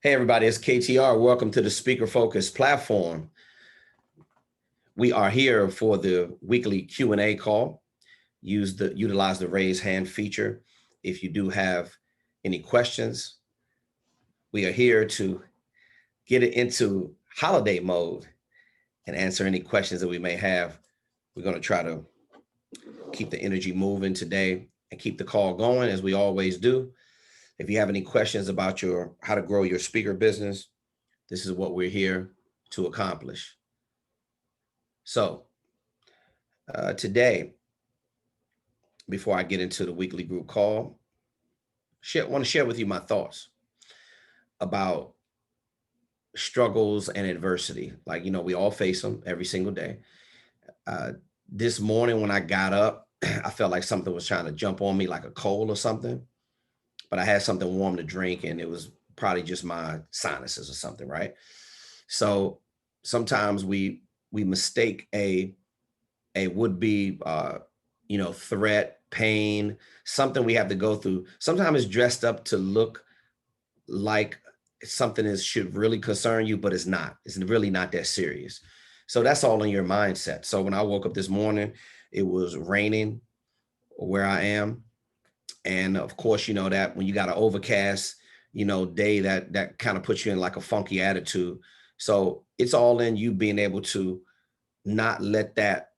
Hey everybody, it's KTR. Welcome to the Speaker Focus platform. We are here for the weekly Q&A call. Utilize the raise hand feature. If you do have any questions, we are here to get it into holiday mode and answer any questions that we may have. We're going to try to keep the energy moving today and keep the call going as we always do. If you have any questions about how to grow your speaker business, this is what we're here to accomplish. So today, before I get into the weekly group call, I want to share with you my thoughts about struggles and adversity. Like, we all face them every single day. This morning when I got up, I felt like something was trying to jump on me like a cold or something, but I had something warm to drink and it was probably just my sinuses or something, right? So sometimes we mistake a would-be threat, pain, something we have to go through. Sometimes it's dressed up to look like something should really concern you, but it's not. It's really not that serious. So that's all in your mindset. So when I woke up this morning, it was raining where I am. And of course, you know that when you got an overcast, day, that kind of puts you in like a funky attitude. So it's all in you being able to not let that,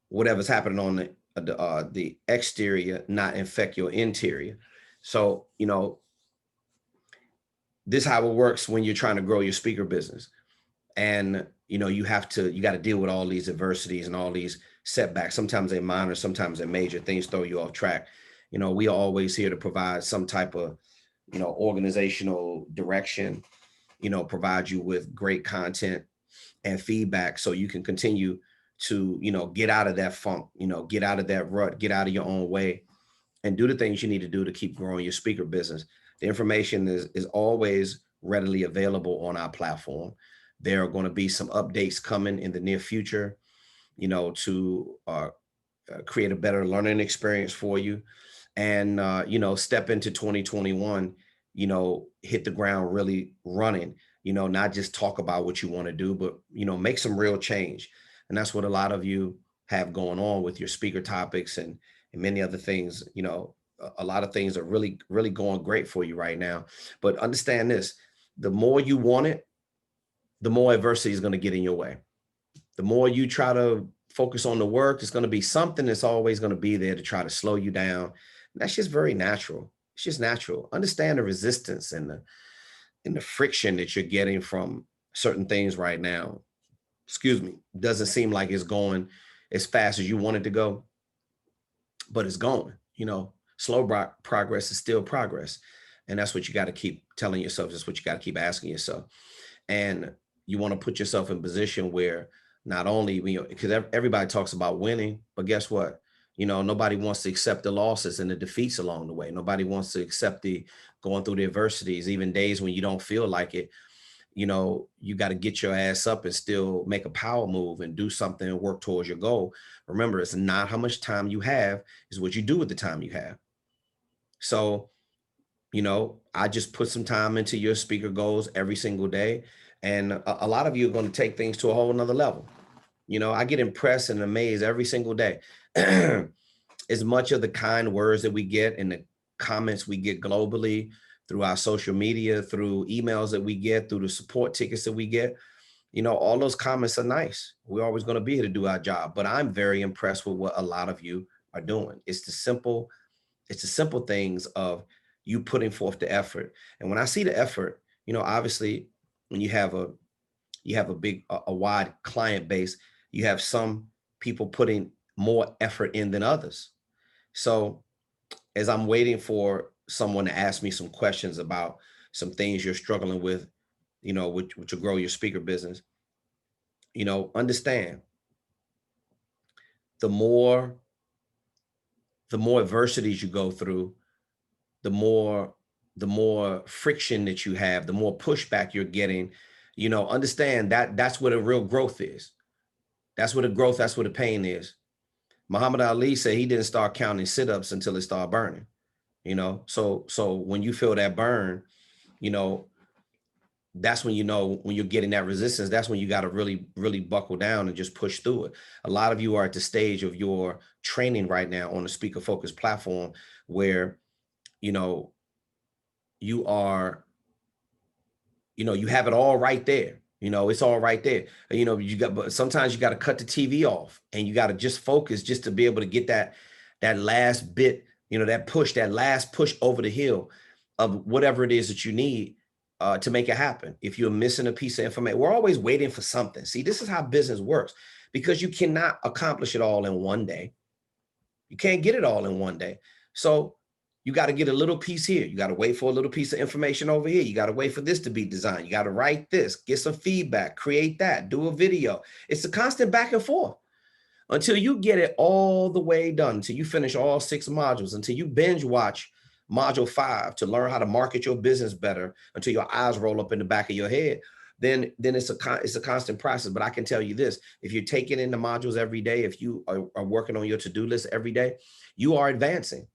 whatever's happening on the exterior, not infect your interior. So, this is how it works when you're trying to grow your speaker business. And, you got to deal with all these adversities and all these setbacks. Sometimes they're minor, sometimes they're major. Things throw you off track. We are always here to provide some type of, organizational direction, provide you with great content and feedback so you can continue to, get out of that funk, get out of that rut, get out of your own way and do the things you need to do to keep growing your speaker business. The information is always readily available on our platform. There are going to be some updates coming in the near future, to create a better learning experience for you and, step into 2021, hit the ground really running, not just talk about what you want to do, but, make some real change. And that's what a lot of you have going on with your speaker topics and many other things. A lot of things are really, really going great for you right now. But understand this, the more you want it, the more adversity is going to get in your way. The more you try to focus on the work, it's going to be something that's always going to be there to try to slow you down. And that's just very natural. It's just natural. Understand the resistance and the friction that you're getting from certain things right now. Doesn't seem like it's going as fast as you want it to go, but it's going. Slow progress is still progress. And that's what you got to keep telling yourself. That's what you got to keep asking yourself. And you want to put yourself in a position where not only, because everybody talks about winning, but guess what? Nobody wants to accept the losses and the defeats along the way. Nobody wants to accept the going through the adversities, even days when you don't feel like it. You got to get your ass up and still make a power move and do something and work towards your goal. Remember, it's not how much time you have, it's what you do with the time you have. So, I just put some time into your speaker goals every single day. And a lot of you are going to take things to a whole nother level. I get impressed and amazed every single day. As much of the kind words that we get and the comments we get globally through our social media, through emails that we get, through the support tickets that we get, all those comments are nice. We're always going to be here to do our job. But I'm very impressed with what a lot of you are doing. It's the simple things of you putting forth the effort. And when I see the effort, obviously when you have a wide client base, you have some people putting more effort in than others. So as I'm waiting for someone to ask me some questions about some things you're struggling with, which will grow your speaker business, understand the more adversities you go through, the more friction that you have, the more pushback you're getting, understand that's where the real growth is. That's where the pain is. Muhammad Ali said he didn't start counting sit-ups until it started burning, so when you feel that burn, that's when, you know, when you're getting that resistance, that's when you got to really, really buckle down and just push through it. A lot of you are at the stage of your training right now on the speaker focused platform where, you know, you are, you know, you have it all right there. You know, it's all right there. You know, but sometimes you got to cut the TV off and you got to just focus just to be able to get that last bit, you know, that last push over the hill of whatever it is that you need to make it happen. If you're missing a piece of information, we're always waiting for something. See, this is how business works, because you cannot accomplish it all in one day. You can't get it all in one day. So you got to get a little piece here. You got to wait for a little piece of information over here. You got to wait for this to be designed. You got to write this, get some feedback, create that, do a video. It's a constant back and forth until you get it all the way done, until you finish all 6 modules, until you binge watch module 5 to learn how to market your business better, until your eyes roll up in the back of your head. Then it's a constant process. But I can tell you this: if you're taking in the modules every day, if you are working on your to-do list every day, you are advancing.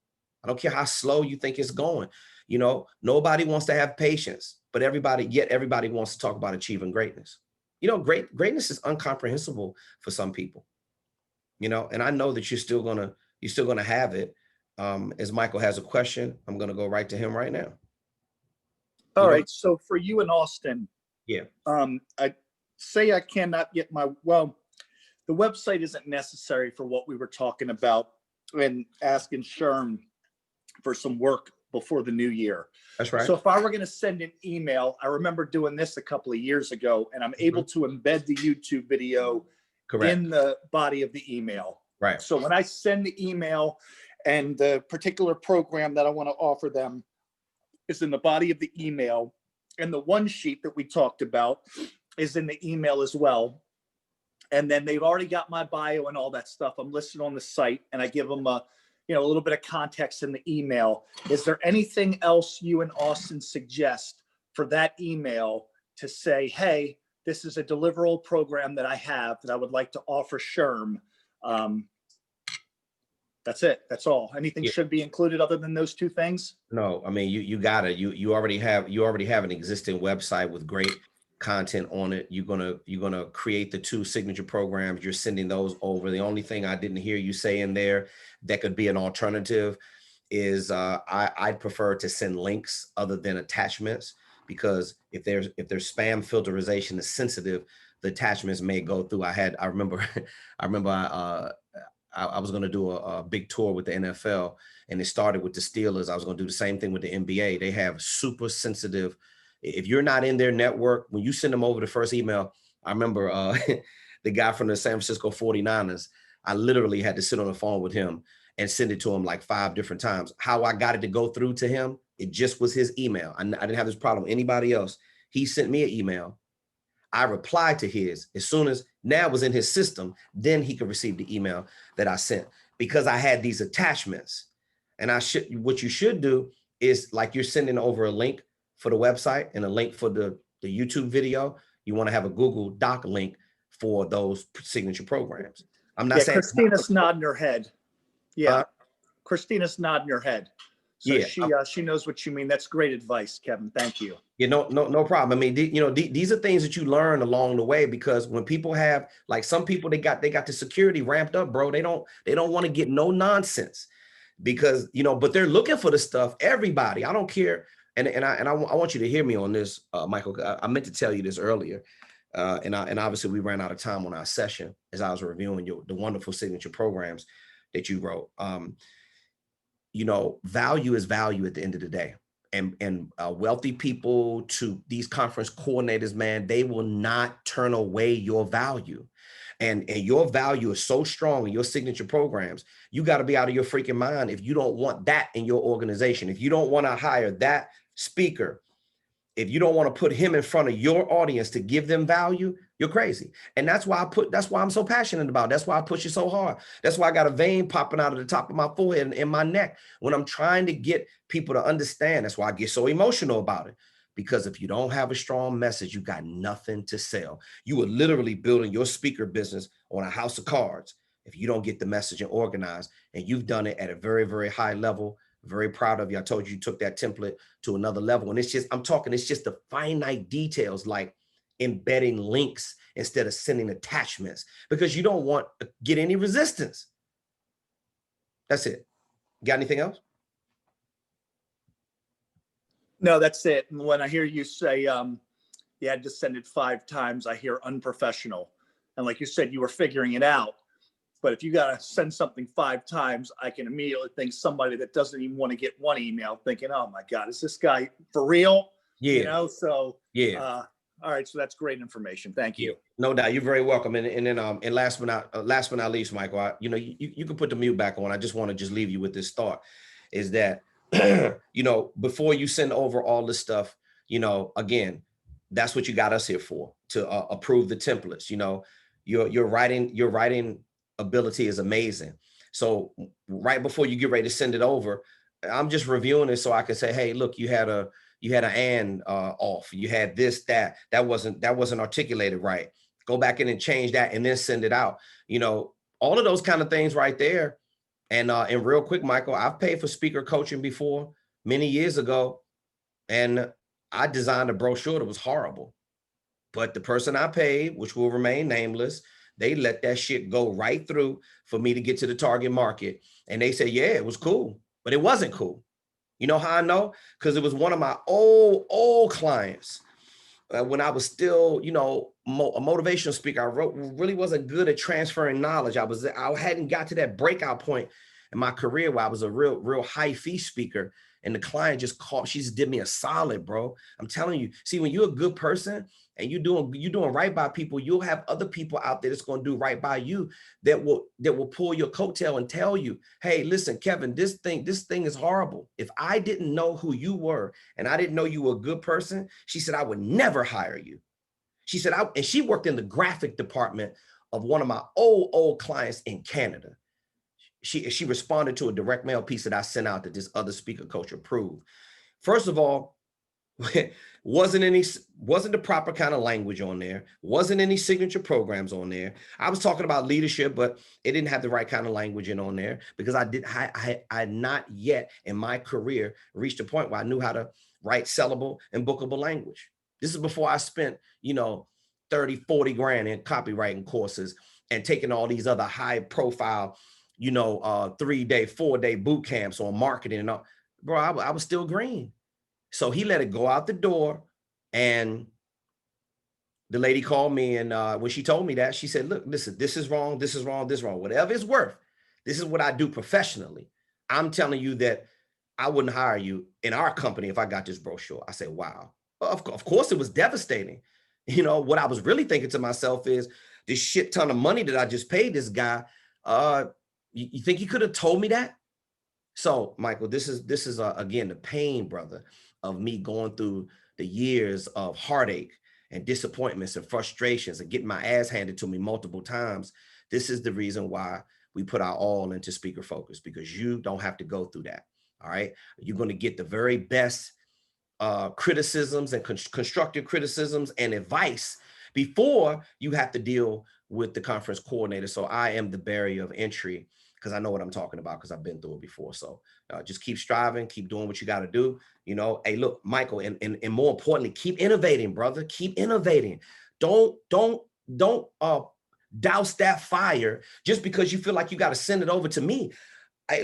I don't care how slow you think it's going. You know, nobody wants to have patience, but everybody wants to talk about achieving greatness. You know, greatness is incomprehensible for some people. You know, and I know that you're still gonna have it. As Michael has a question, I'm gonna go right to him right now. All right. So for you and Austin, yeah. I say I cannot get the website isn't necessary for what we were talking about and asking Sherm for some work before the new year. That's right. So if I were going to send an email, I remember doing this a couple of years ago, and I'm able to embed the YouTube video in the body of the email. Right. So when I send the email and the particular program that I want to offer them is in the body of the email, and the one sheet that we talked about is in the email as well. And then they've already got my bio and all that stuff. I'm listed on the site, and I give them a little bit of context in the email. Is there anything else you and Austin suggest for that email to say, hey, this is a deliverable program that I have that I would like to offer Sherm? That's it. That's all. Anything should be included other than those 2 things? No, I mean, you got it. You already have an existing website with great content on it. You're gonna create the 2 signature programs. You're sending those over. The only thing I didn't hear you say in there that could be an alternative is I'd prefer to send links other than attachments, because if there's spam filterization is sensitive, the attachments may go through. I remember I was going to do a big tour with the NFL, and it started with the Steelers. I was going to do the same thing with the NBA. They have super sensitive. If you're not in their network, when you send them over the first email, I remember the guy from the San Francisco 49ers, I literally had to sit on the phone with him and send it to him like 5 different times. How I got it to go through to him, it just was his email. I didn't have this problem with anybody else. He sent me an email. I replied to his. As soon as now it was in his system, then he could receive the email that I sent, because I had these attachments. And what you should do is, like, you're sending over a link for the website and a link for the YouTube video. You want to have a Google Doc link for those signature programs. I'm not saying Christina's nodding her head. Yeah. Christina's nodding her head. So she knows what you mean. That's great advice, Kevin. Thank you. Yeah, no problem. I mean, these are things that you learn along the way, because when people have, like, some people, they got the security ramped up, bro. They don't want to get no nonsense, because, but they're looking for the stuff. Everybody, I don't care. And I want you to hear me on this, Michael. I meant to tell you this earlier. And obviously we ran out of time on our session as I was reviewing the wonderful signature programs that you wrote. Value is value at the end of the day. And wealthy people to these conference coordinators, man, they will not turn away your value. And your value is so strong in your signature programs. You got to be out of your freaking mind if you don't want that in your organization. If you don't want to hire that speaker, if you don't want to put him in front of your audience to give them value, you're crazy. And that's why I'm so passionate about it. That's why I push it so hard. That's why I got a vein popping out of the top of my forehead and in my neck when I'm trying to get people to understand. That's why I get so emotional about it. Because if you don't have a strong message, you got nothing to sell. You are literally building your speaker business on a house of cards if you don't get the message and organized. And you've done it at a very, very high level. Very proud of you. I told you took that template to another level. And it's just, it's just the finite details, like embedding links instead of sending attachments, because you don't want to get any resistance. That's it. Got anything else? No, that's it. And when I hear you say you had to send it 5 times, I hear unprofessional. And like you said, you were figuring it out. But if you got to send something 5 times, I can immediately think somebody that doesn't even want to get one email thinking, oh my God, is this guy for real? Yeah. You know, so yeah. All right, so that's great information. Thank you. No doubt, you're very welcome. And then and last but not least, Michael, you can put the mute back on. I just want to just leave you with this thought, is that before you send over all this stuff, again, that's what you got us here for, to approve the templates. Your writing ability is amazing. So right before you get ready to send it over, I'm just reviewing it so I can say, hey, look, you had an and off. You had this, that wasn't articulated right. Go back in and change that and then send it out. All of those kind of things right there. And real quick, Michael, I've paid for speaker coaching before many years ago, and I designed a brochure that was horrible. But the person I paid, which will remain nameless, they let that shit go right through for me to get to the target market. And they said, yeah, it was cool, but it wasn't cool. You know how I know? Because it was one of my old clients. When I was still, a motivational speaker, really wasn't good at transferring knowledge. I hadn't got to that breakout point in my career where I was a real high fee speaker. And the client just called, she just did me a solid, bro. I'm telling you, see, when you're a good person and you're doing right by people, you'll have other people out there that's going to do right by you that will pull your coattail and tell you, hey, listen, Kevin, this thing is horrible. If I didn't know who you were and I didn't know you were a good person, she said, I would never hire you. She said, and she worked in the graphic department of one of my old clients in Canada. She responded to a direct mail piece that I sent out that this other speaker coach approved. First of all, wasn't the proper kind of language on there, wasn't any signature programs on there. I was talking about leadership, but it didn't have the right kind of language in on there, because I not yet in my career reached a point where I knew how to write sellable and bookable language. This is before I spent 30, 40 grand in copywriting courses and taking all these other high profile 3-day, 4-day boot camps on marketing and all. Bro, I was still green. So he let it go out the door, and the lady called me, and when she told me that, she said, look, listen, this is wrong, this is wrong, this is wrong. Whatever it's worth, this is what I do professionally. I'm telling you that I wouldn't hire you in our company if I got this brochure. I said, wow. Of course, it was devastating. What I was really thinking to myself is, this shit ton of money that I just paid this guy, you think he could have told me that? So, Michael, this is again, the pain, brother, of me going through the years of heartache and disappointments and frustrations and getting my ass handed to me multiple times. This is the reason why we put our all into Speaker Focus, because you don't have to go through that. All right. You're going to get the very best criticisms and constructive criticisms and advice before you have to deal with the conference coordinator. So I am the barrier of entry, because I know what I'm talking about, because I've been through it before. So just keep striving, keep doing what you got to do. Hey, look, Michael, and more importantly, keep innovating, brother. Keep innovating. Don't douse that fire just because you feel like you got to send it over to me.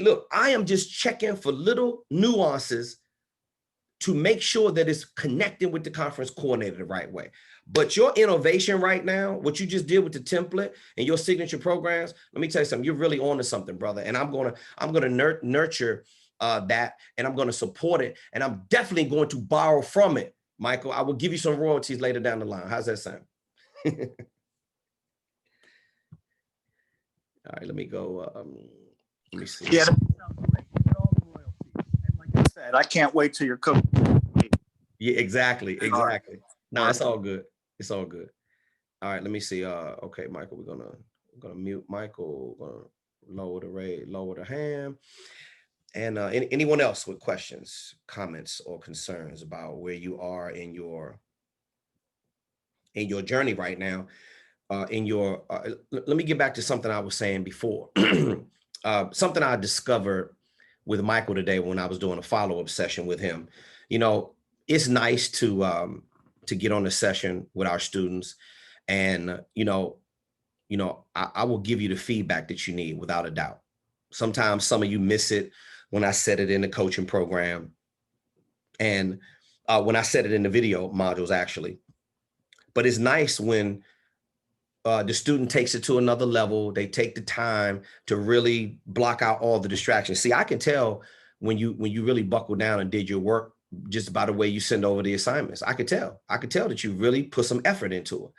Look, I am just checking for little nuances to make sure that it's connecting with the conference coordinator the right way. But your innovation right now, what you just did with the template and your signature programs, let me tell you something, you're really on to something, brother. And I'm gonna nurture that, and I'm gonna support it, and I'm definitely going to borrow from it, Michael. I will give you some royalties later down the line. How's that sound? All right, let me go. Let me see. Yeah, that sounds great. You get all the royalties. And like I said, I can't wait till your coach. Yeah, exactly. No, it's all good. It's all good. All right, let me see. Okay, Michael, we're gonna mute Michael. We're gonna lower the hand. And anyone else with questions, comments, or concerns about where you are in your journey right now? Let me get back to something I was saying before. Something I discovered with Michael today when I was doing a follow-up session with him. You know, it's nice to get on a session with our students, and I will give you the feedback that you need without a doubt. Sometimes some of you miss it when I set it in the coaching program, and when I set it in the video modules actually. But it's nice when the student takes it to another level. They take the time to really block out all the distractions. See, I can tell when you really buckled down and did your work just by the way you send over the assignments. I could tell that you really put some effort into it.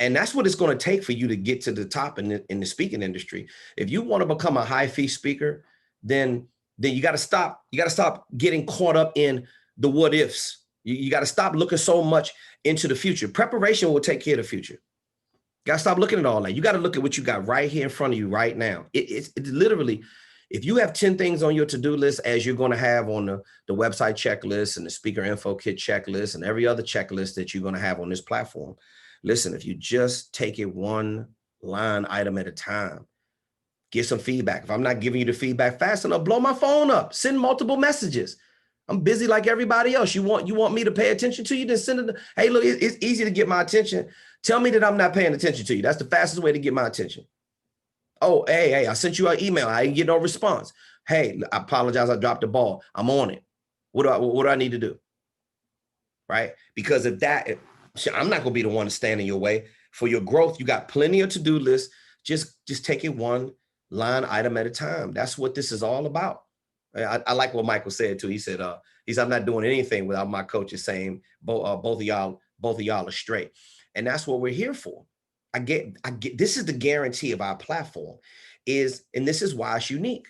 And that's what it's going to take for you to get to the top in the speaking industry. If you want to become a high fee speaker, then you got to stop. You got to stop getting caught up in the what ifs. You got to stop looking so much into the future. Preparation will take care of the future. You got to stop looking at all that. You got to look at what you got right here in front of you right now. It's literally, if you have 10 things on your to-do list, as you're going to have on the website checklist and the speaker info kit checklist and every other checklist that you're going to have on this platform, listen, if you just take it one line item at a time, get some feedback. If I'm not giving you the feedback fast enough, blow my phone up, send multiple messages. I'm busy like everybody else. You want me to pay attention to you? Then send it. Hey, look, it's easy to get my attention. Tell me that I'm not paying attention to you. That's the fastest way to get my attention. Oh, hey, I sent you an email. I didn't get no response. Hey, I apologize. I dropped the ball. I'm on it. What do I need to do? Right? Because I'm not going to be the one to stand in your way. For your growth, you got plenty of to-do lists. Just take it one line item at a time. That's what this is all about. I like what Michael said too. He said, I'm not doing anything without my coaches saying both of y'all are straight. And that's what we're here for. I get this is the guarantee of our platform and this is why it's unique.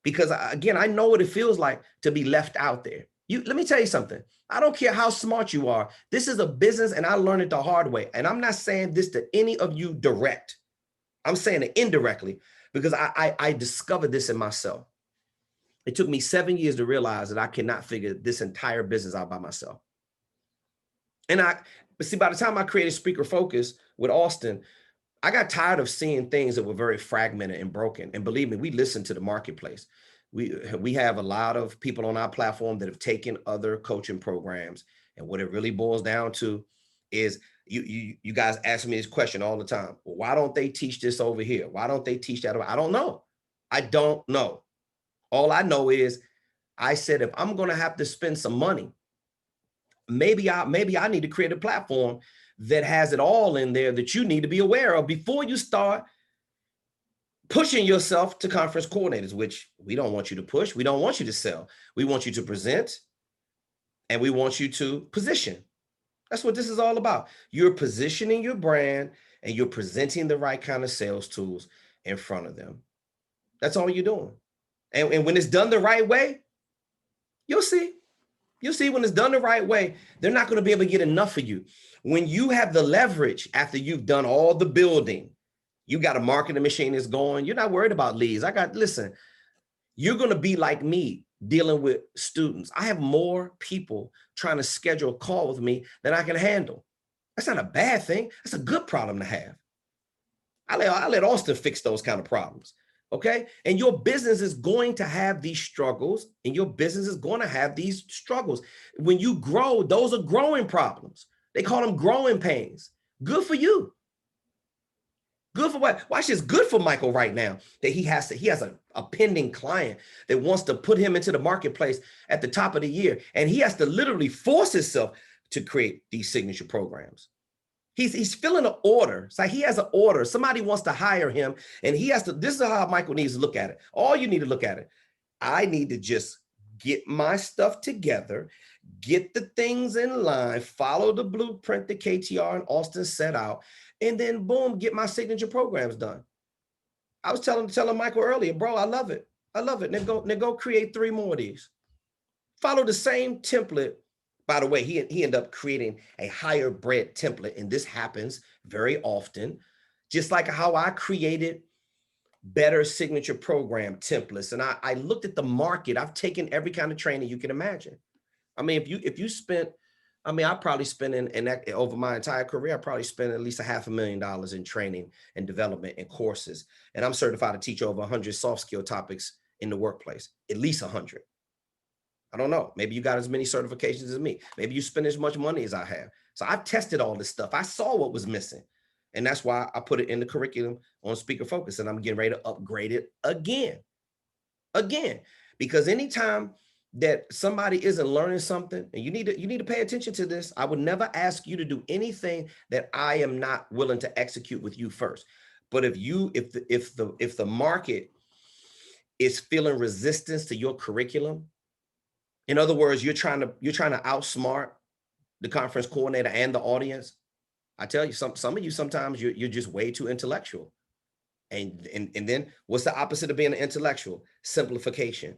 Because again, I know what it feels like to be left out there. Let me tell you something. I don't care how smart you are. This is a business, and I learned it the hard way. And I'm not saying this to any of you direct. I'm saying it indirectly because I discovered this in myself. It took me 7 years to realize that I cannot figure this entire business out by myself. But see, by the time I created Speaker Focus with Auston, I got tired of seeing things that were very fragmented and broken. And believe me, we listen to the marketplace. We have a lot of people on our platform that have taken other coaching programs. And what it really boils down to is you guys ask me this question all the time. Well, why don't they teach this over here? Why don't they teach that? I don't know. I don't know. All I know is I said, if I'm going to have to spend some money, maybe I need to create a platform that has it all in there that you need to be aware of before you start pushing yourself to conference coordinators, which we don't want you to push. We don't want you to sell. We want you to present, and we want you to position. That's what this is all about. You're positioning your brand, and you're presenting the right kind of sales tools in front of them. That's all you're doing. And when it's done the right way, you'll see. You'll see when it's done the right way, they're not going to be able to get enough of you. When you have the leverage after you've done all the building, you got a marketing machine that's going, you're not worried about leads. Listen, you're going to be like me dealing with students. I have more people trying to schedule a call with me than I can handle. That's not a bad thing. That's a good problem to have. I let Auston fix those kind of problems. Okay. And your business is going to have these struggles, and your business is going to have these struggles. When you grow, those are growing problems. They call them growing pains. Good for you. Good for what? Watch this. Good for Michael right now that he has a pending client that wants to put him into the marketplace at the top of the year. And he has to literally force himself to create these signature programs. He's filling an order. It's like he has an order. Somebody wants to hire him, and he has to. This is how Michael needs to look at it. All you need to look at it. I need to just get my stuff together, get the things in line, follow the blueprint that KTR and Auston set out, and then boom, get my signature programs done. I was telling Michael earlier, bro, I love it. I love it. Then go create 3 more of these. Follow the same template. By the way, he ended up creating a higher bred template, and this happens very often, just like how I created better signature program templates. And I looked at the market. I've taken every kind of training you can imagine. I mean, if you spent, I probably spent over my entire career, I probably spent at least $500,000 in training and development and courses. And I'm certified to teach over 100 soft skill topics in the workplace, at least 100. I don't know. Maybe you got as many certifications as me. Maybe you spend as much money as I have. So I've tested all this stuff. I saw what was missing. And that's why I put it in the curriculum on Speaker Focus, and I'm getting ready to upgrade it again. Because anytime that somebody isn't learning something, and you need to pay attention to this, I would never ask you to do anything that I am not willing to execute with you first. But if the market is feeling resistance to your curriculum, in other words, you're trying to outsmart the conference coordinator and the audience. I tell you, some of you, sometimes you're just way too intellectual. And then what's the opposite of being an intellectual? Simplification.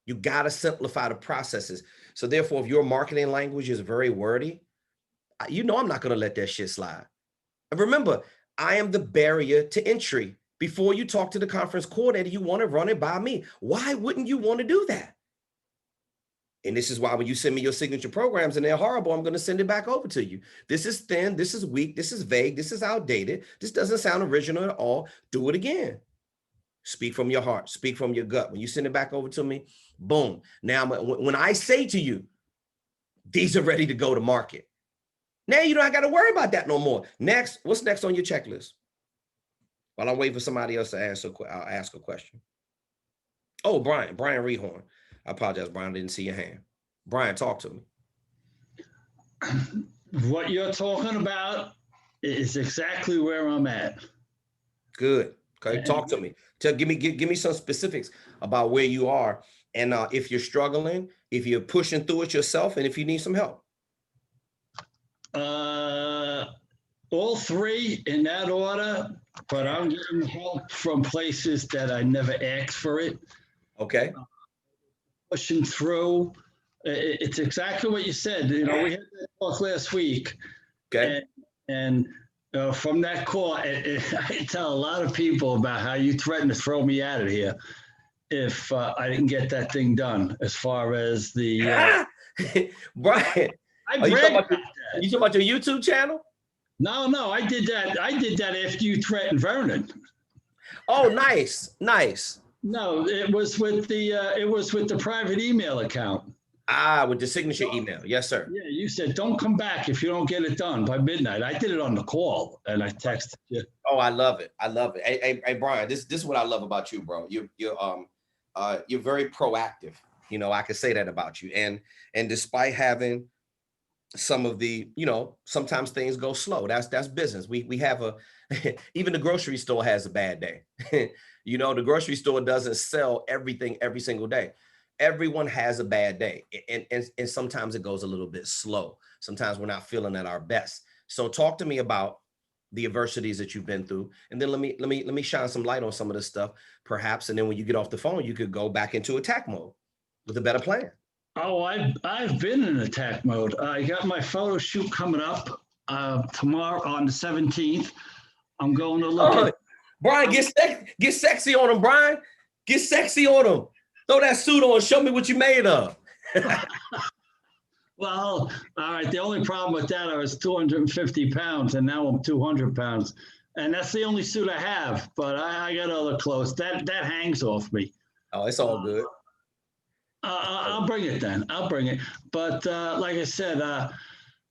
You got to simplify the processes. So therefore, if your marketing language is very wordy, I'm not going to let that shit slide. And remember, I am the barrier to entry. Before you talk to the conference coordinator, you want to run it by me. Why wouldn't you want to do that? And this is why when you send me your signature programs and they're horrible, I'm going to send it back over to you. This is thin. This is weak. This is vague. This is outdated. This doesn't sound original at all. Do it again. Speak from your heart. Speak from your gut. When you send it back over to me, boom. Now, when I say to you, these are ready to go to market. Now you don't got to worry about that no more. Next, what's next on your checklist? While I'm waiting for somebody else to answer, I'll ask a question. Oh, Brian Rehorn. I apologize, Brian. I didn't see your hand. Brian, talk to me. What you're talking about is exactly where I'm at. Good. Okay, talk to me. Give me some specifics about where you are, and if you're struggling, if you're pushing through it yourself, and if you need some help. All three in that order, but I'm getting help from places that I never asked for it. Okay. Pushing through. It's exactly what you said. We had that talk last week. Okay. And from that call, I tell a lot of people about how you threatened to throw me out of here if I didn't get that thing done. As far as the Brian, you talking about your YouTube channel? No, I did that. I did that after you threatened Vernon. Oh, nice. No, it was with the private email account. With the signature email. Yes, sir. Yeah, you said, don't come back if you don't get it done by midnight. I did it on the call and I texted you. Oh, I love it. Hey, Brian, this is what I love about you, bro. You're very proactive. I could say that about you. And despite having some of the, sometimes things go slow. That's business. We have even the grocery store has a bad day. The grocery store doesn't sell everything every single day. Everyone has a bad day. And sometimes it goes a little bit slow. Sometimes we're not feeling at our best. So talk to me about the adversities that you've been through. And then let me shine some light on some of this stuff, perhaps. And then when you get off the phone, you could go back into attack mode with a better plan. Oh, I've been in attack mode. I got my photo shoot coming up tomorrow on the 17th. I'm going to look at Brian, get sexy on him, Brian. Get sexy on him. Throw that suit on. Show me what you made of. Well, all right. The only problem with that, I was 250 pounds, and now I'm 200 pounds. And that's the only suit I have. But I got other clothes. That hangs off me. Oh, it's all good. I'll bring it then. I'll bring it. But like I said, I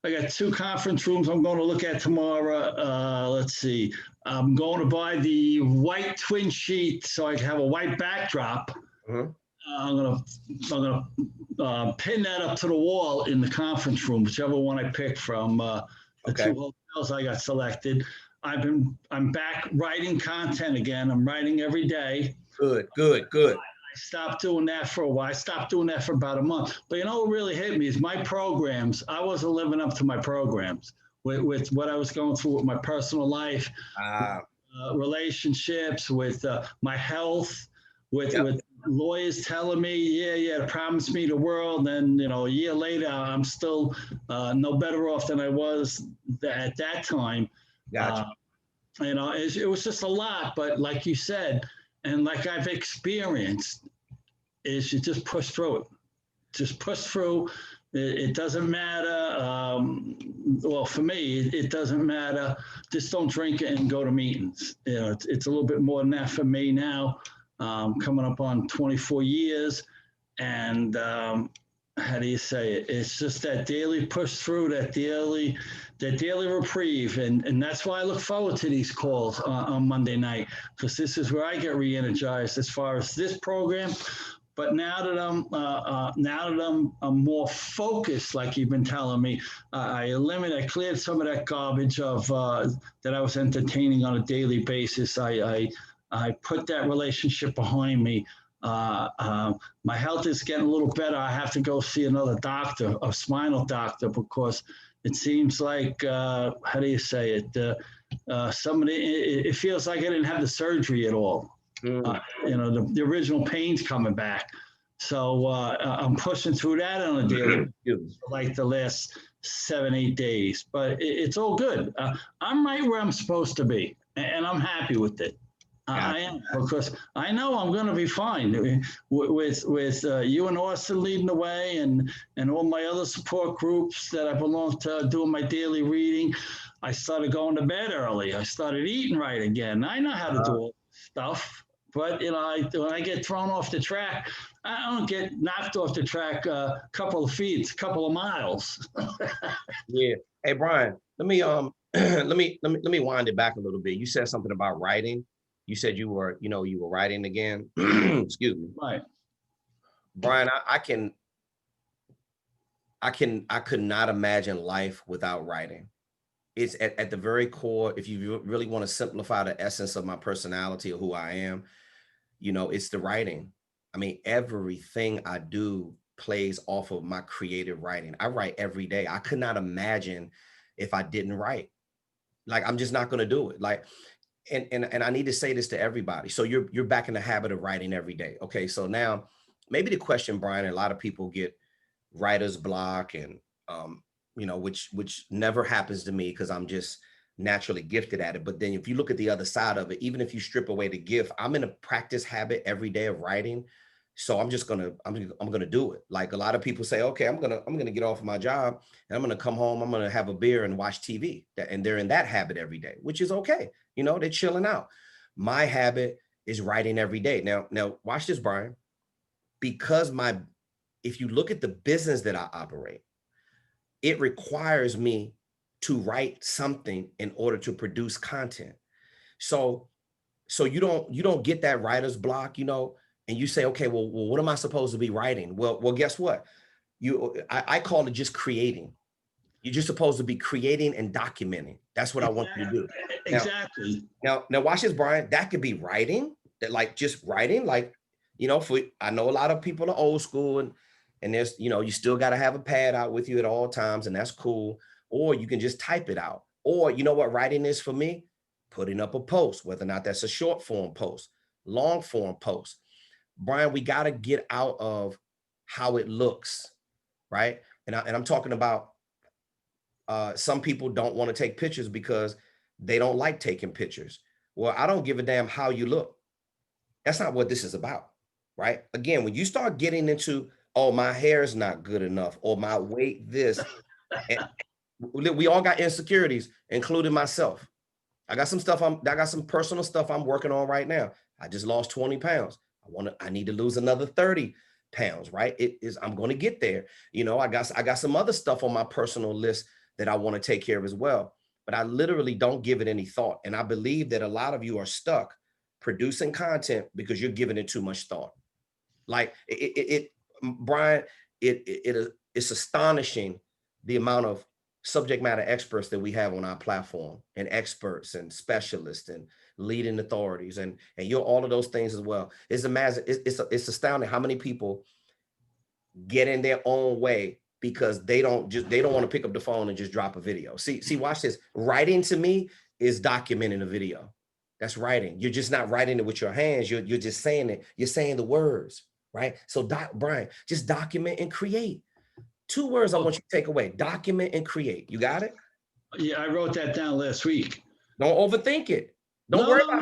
got 2 conference rooms I'm going to look at tomorrow. Let's see. I'm going to buy the white twin sheet so I can have a white backdrop. Mm-hmm. I'm gonna pin that up to the wall in the conference room, whichever one I pick from the 2 hotels I got selected. I'm back writing content again. I'm writing every day. Good. I stopped doing that for a while. I stopped doing that for about a month. But what really hit me is my programs. I wasn't living up to my programs with what I was going through with my personal life, relationships, with my health, with lawyers telling me, promise me the world. And, a year later, I'm still no better off than I was at that time. Gotcha. It was just a lot. But like you said, and like I've experienced, is you just push through it. Just push through. It doesn't matter. Well, for me, it doesn't matter. Just don't drink it and go to meetings. It's a little bit more than that for me now. coming up on 24 years. And how do you say it? It's just that daily push through, that daily reprieve. And that's why I look forward to these calls on Monday night, because this is where I get re-energized as far as this program. But now that I'm more focused, like you've been telling me, I cleared some of that garbage of that I was entertaining on a daily basis. I put that relationship behind me. My health is getting a little better. I have to go see another doctor, a spinal doctor, because it seems like how do you say it? It feels like I didn't have the surgery at all. The original pain's coming back. So I'm pushing through that on a daily basis for like the last 7-8 days, but it's all good. I'm right where I'm supposed to be, and I'm happy with it. I am, because I know I'm going to be fine with you and Austin leading the way, and all my other support groups that I belong to, doing my daily reading. I started going to bed early. I started eating right again. I know how to do all this stuff. But, when I get thrown off the track, I don't get knocked off the track a couple of feet, a couple of miles. Yeah. Hey, Brian, let me let me wind it back a little bit. You said something about writing. You said you were writing again. Excuse me. Right. Brian, I could not imagine life without writing. It's at the very core. If you really want to simplify the essence of my personality or who I am, it's the writing. I mean, everything I do plays off of my creative writing. I write every day. I could not imagine if I didn't write. Like, I'm just not going to do it. Like, and I need to say this to everybody. So you're back in the habit of writing every day. Okay. So now maybe the question, Brian, a lot of people get writer's block, and which never happens to me because I'm just naturally gifted at it. But then if you look at the other side of it, even if you strip away the gift, I'm in a practice habit every day of writing. So I'm gonna do it. Like, a lot of people say, okay, I'm gonna get off my job and I'm gonna come home, I'm gonna have a beer and watch TV. And they're in that habit every day, which is okay. They're chilling out. My habit is writing every day. Now watch this, Brian. Because if you look at the business that I operate, it requires me to write something in order to produce content. So you don't get that writer's block, and you say, okay, well, what am I supposed to be writing? Well, guess what? I call it just creating. You're just supposed to be creating and documenting. That's what I want you to do. Exactly. Now watch this, Brian. That could be writing, that like just writing, like, I know a lot of people are old school, and there's, you still got to have a pad out with you at all times, and that's cool. Or you can just type it out. Or you know what writing is for me? Putting up a post, whether or not that's a short form post, long form post. Brian, we got to get out of how it looks, right? And I'm talking about some people don't want to take pictures because they don't like taking pictures. Well, I don't give a damn how you look. That's not what this is about, right? Again, when you start getting into, oh, my hair is not good enough, or my weight this, and we all got insecurities, including myself. I got some personal stuff I'm working on right now. I just lost 20 pounds. I need to lose another 30 pounds, right? I'm going to get there. I got some other stuff on my personal list that I want to take care of as well, but I literally don't give it any thought. And I believe that a lot of you are stuck producing content because you're giving it too much thought. Like Brian, it's astonishing the amount of subject matter experts that we have on our platform, and experts and specialists and leading authorities, and you're all of those things as well. It's astounding how many people get in their own way because they don't want to pick up the phone and just drop a video. See, watch this. Writing to me is documenting a video. That's writing. You're just not writing it with your hands. You're just saying it. You're saying the words, right? So Brian, just document and create. 2 words I want you to take away: document and create. You got it? Yeah, I wrote that down last week. Don't overthink it. Don't worry about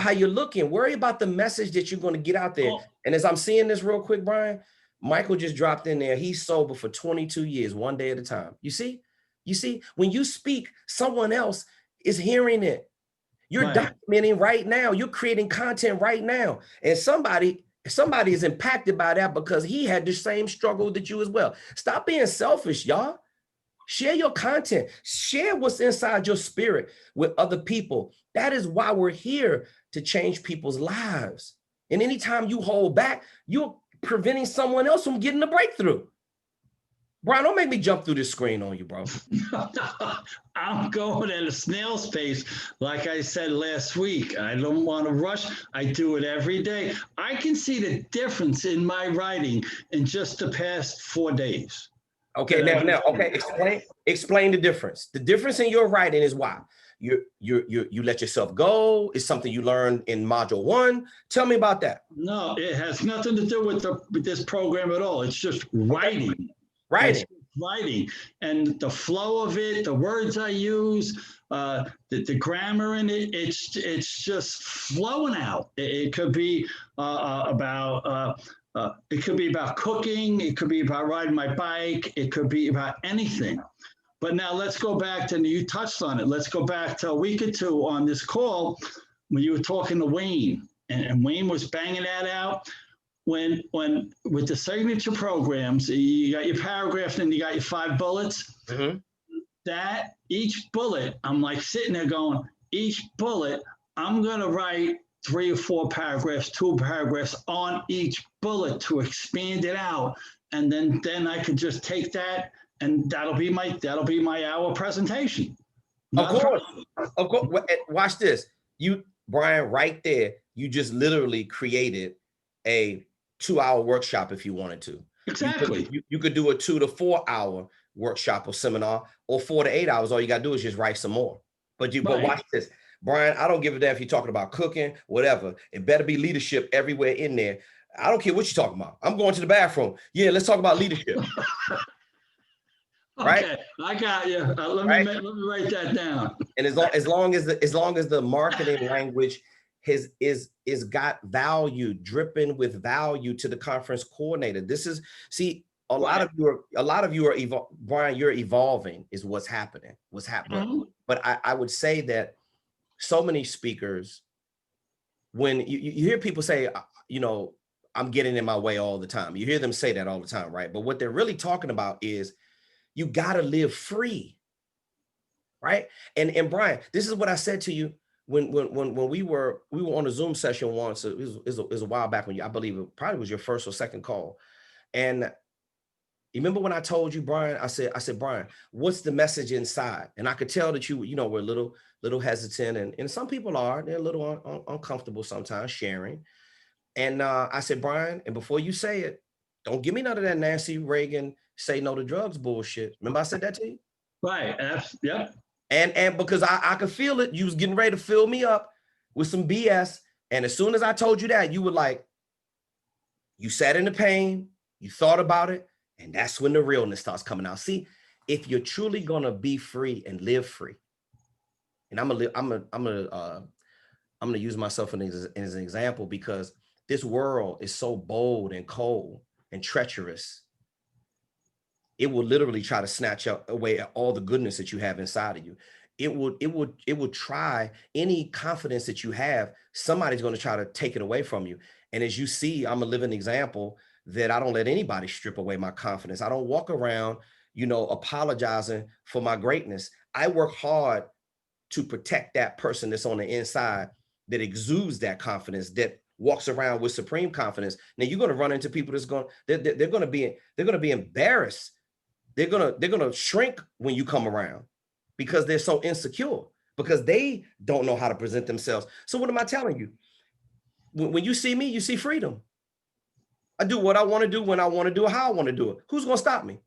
how you're looking. Worry about the message that you're going to get out there. And as I'm seeing this real quick, Brian, Michael just dropped in there. He's sober for 22 years, one day at a time. You see, when you speak, someone else is hearing it. You're Right. documenting right now. You're creating content right now. And somebody is impacted by that because he had the same struggle that you as well. Stop being selfish, y'all. Share your content. Share what's inside your spirit with other people. That is why we're here, to change people's lives. And anytime you hold back, you're preventing someone else from getting a breakthrough. Brian, don't make me jump through this screen on you, bro. I'm going at a snail's pace. Like I said last week, I don't want to rush. I do it every day. I can see the difference in my writing in just the past 4 days. Okay, explain the difference. The difference in your writing is why you let yourself go. It's something you learned in module 1. Tell me about that. No, it has nothing to do with this program at all. It's just writing. Writing. Writing, and the flow of it, the words I use, the grammar in it, it's just flowing out. It could be about cooking. It could be about riding my bike. It could be about anything. But now let's go back to, you touched on it. Let's go back to a week or two on this call when you were talking to Wayne, and Wayne was banging that out. When with the signature programs, you got your paragraph and you got your 5 bullets. Mm-hmm. That each bullet, I'm like sitting there going, each bullet, I'm gonna write 3 or 4 paragraphs, 2 paragraphs on each bullet to expand it out, and then I could just take that, and that'll be my hour presentation. Of course. Watch this. You, Brian, right there, you just literally created a 2-hour workshop if you wanted to. Exactly. You could do a 2 to 4 hour workshop or seminar, or 4 to 8 hours. All you got to do is just write some more. But watch this, Brian. I don't give a damn if you're talking about cooking, whatever. It better be leadership everywhere in there. I don't care what you're talking about. I'm going to the bathroom. Yeah, let's talk about leadership. Right? Okay, I got you. Let me write that down. And as long as the marketing language is got value, dripping with value to the conference coordinator. This is, see, a lot of you are Brian, you're evolving is what's happening. Mm-hmm. But I would say that so many speakers, when you hear people say, I'm getting in my way all the time. You hear them say that all the time, right? But what they're really talking about is you got to live free, right? And Brian, this is what I said to you when we were on a Zoom session once. It was a while back, when I believe it probably was your first or second call. And you remember when I told you, Brian, I said, Brian, what's the message inside? And I could tell that you were a little hesitant, and some people they're a little uncomfortable sometimes sharing. And I said, Brian, and before you say it, don't give me none of that Nancy Reagan say no to drugs bullshit. Remember I said that to you? Right. Yep. And because I could feel it, you was getting ready to fill me up with some BS. And as soon as I told you that, you were like, you sat in the pain, you thought about it, and that's when the realness starts coming out. See, if you're truly gonna be free and live free, and I'm gonna use myself as an example, because this world is so bold and cold and treacherous. It will literally try to snatch away all the goodness that you have inside of you. It would try any confidence that you have. Somebody's going to try to take it away from you. And as you see, I'm a living example that I don't let anybody strip away my confidence. I don't walk around, apologizing for my greatness. I work hard to protect that person that's on the inside, that exudes that confidence, that walks around with supreme confidence. Now you're going to run into people they're going to be embarrassed. They're gonna shrink when you come around, because they're so insecure, because they don't know how to present themselves. So what am I telling you? When you see me, you see freedom. I do what I want to do, when I want to do it, how I want to do it. Who's gonna stop me?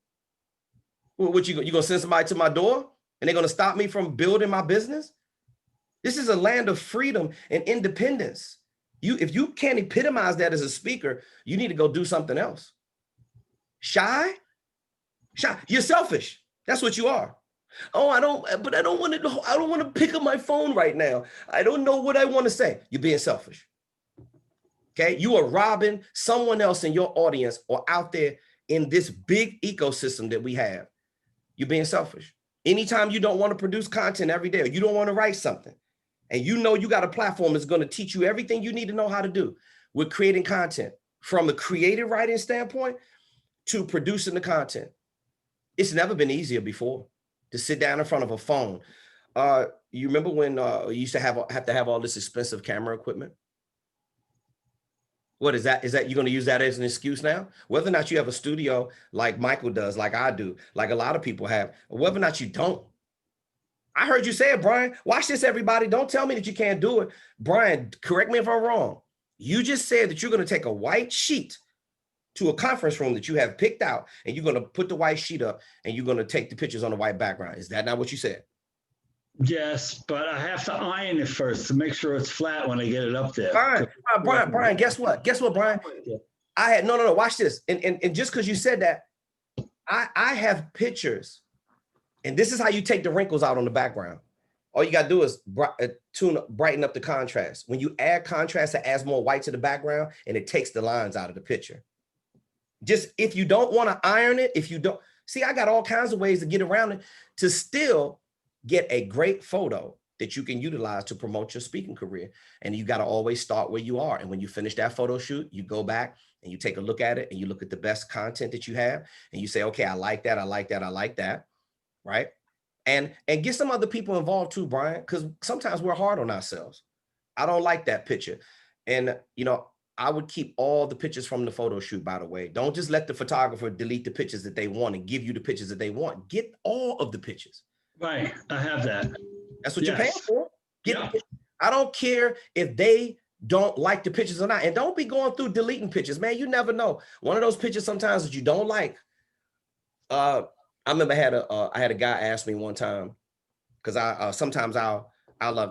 What you gonna send somebody to my door and they're gonna stop me from building my business? This is a land of freedom and independence. If you can't epitomize that as a speaker, you need to go do something else. Shy. You're selfish. That's what you are. Oh, I don't want to pick up my phone right now. I don't know what I want to say. You're being selfish. Okay. You are robbing someone else in your audience or out there in this big ecosystem that we have. You're being selfish. Anytime you don't want to produce content every day, or you don't want to write something, and you know you got a platform that's going to teach you everything you need to know how to do with creating content, from the creative writing standpoint to producing the content. It's never been easier before to sit down in front of a phone. You remember when you used to have to have all this expensive camera equipment? What is that? Is that you're going to use that as an excuse now? Whether or not you have a studio like Michael does, like I do, like a lot of people have, or whether or not you don't. I heard you say it, Brian. Watch this, everybody. Don't tell me that you can't do it. Brian, correct me if I'm wrong. You just said that you're going to take a white sheet to a conference room that you have picked out, and you're going to put the white sheet up, and you're going to take the pictures on the white background. Is that not what you said? Yes, but I have to iron it first to make sure it's flat when I get it up there. Brian, guess what? Guess what, Brian? I had, no, watch this. And just because you said that, I have pictures, and this is how you take the wrinkles out on the background. All you got to do is brighten up the contrast. When you add contrast, it adds more white to the background, and it takes the lines out of the picture. Just if you don't want to iron it, if you don't, see, I got all kinds of ways to get around it to still get a great photo that you can utilize to promote your speaking career. And you got to always start where you are. And when you finish that photo shoot, you go back and you take a look at it, and you look at the best content that you have, and you say, okay, I like that, I like that, I like that, right? And get some other people involved too, Brian, because sometimes we're hard on ourselves. I don't like that picture. And, you know, I would keep all the pictures from the photo shoot, by the way. Don't just let the photographer delete the pictures that they want and give you the pictures that they want. Get all of the pictures. Right, I have that. That's what you're paying for. Yeah. I don't care if they don't like the pictures or not. And don't be going through deleting pictures, man. You never know. One of those pictures sometimes that you don't like. I remember I had a guy ask me one time, because I sometimes I'll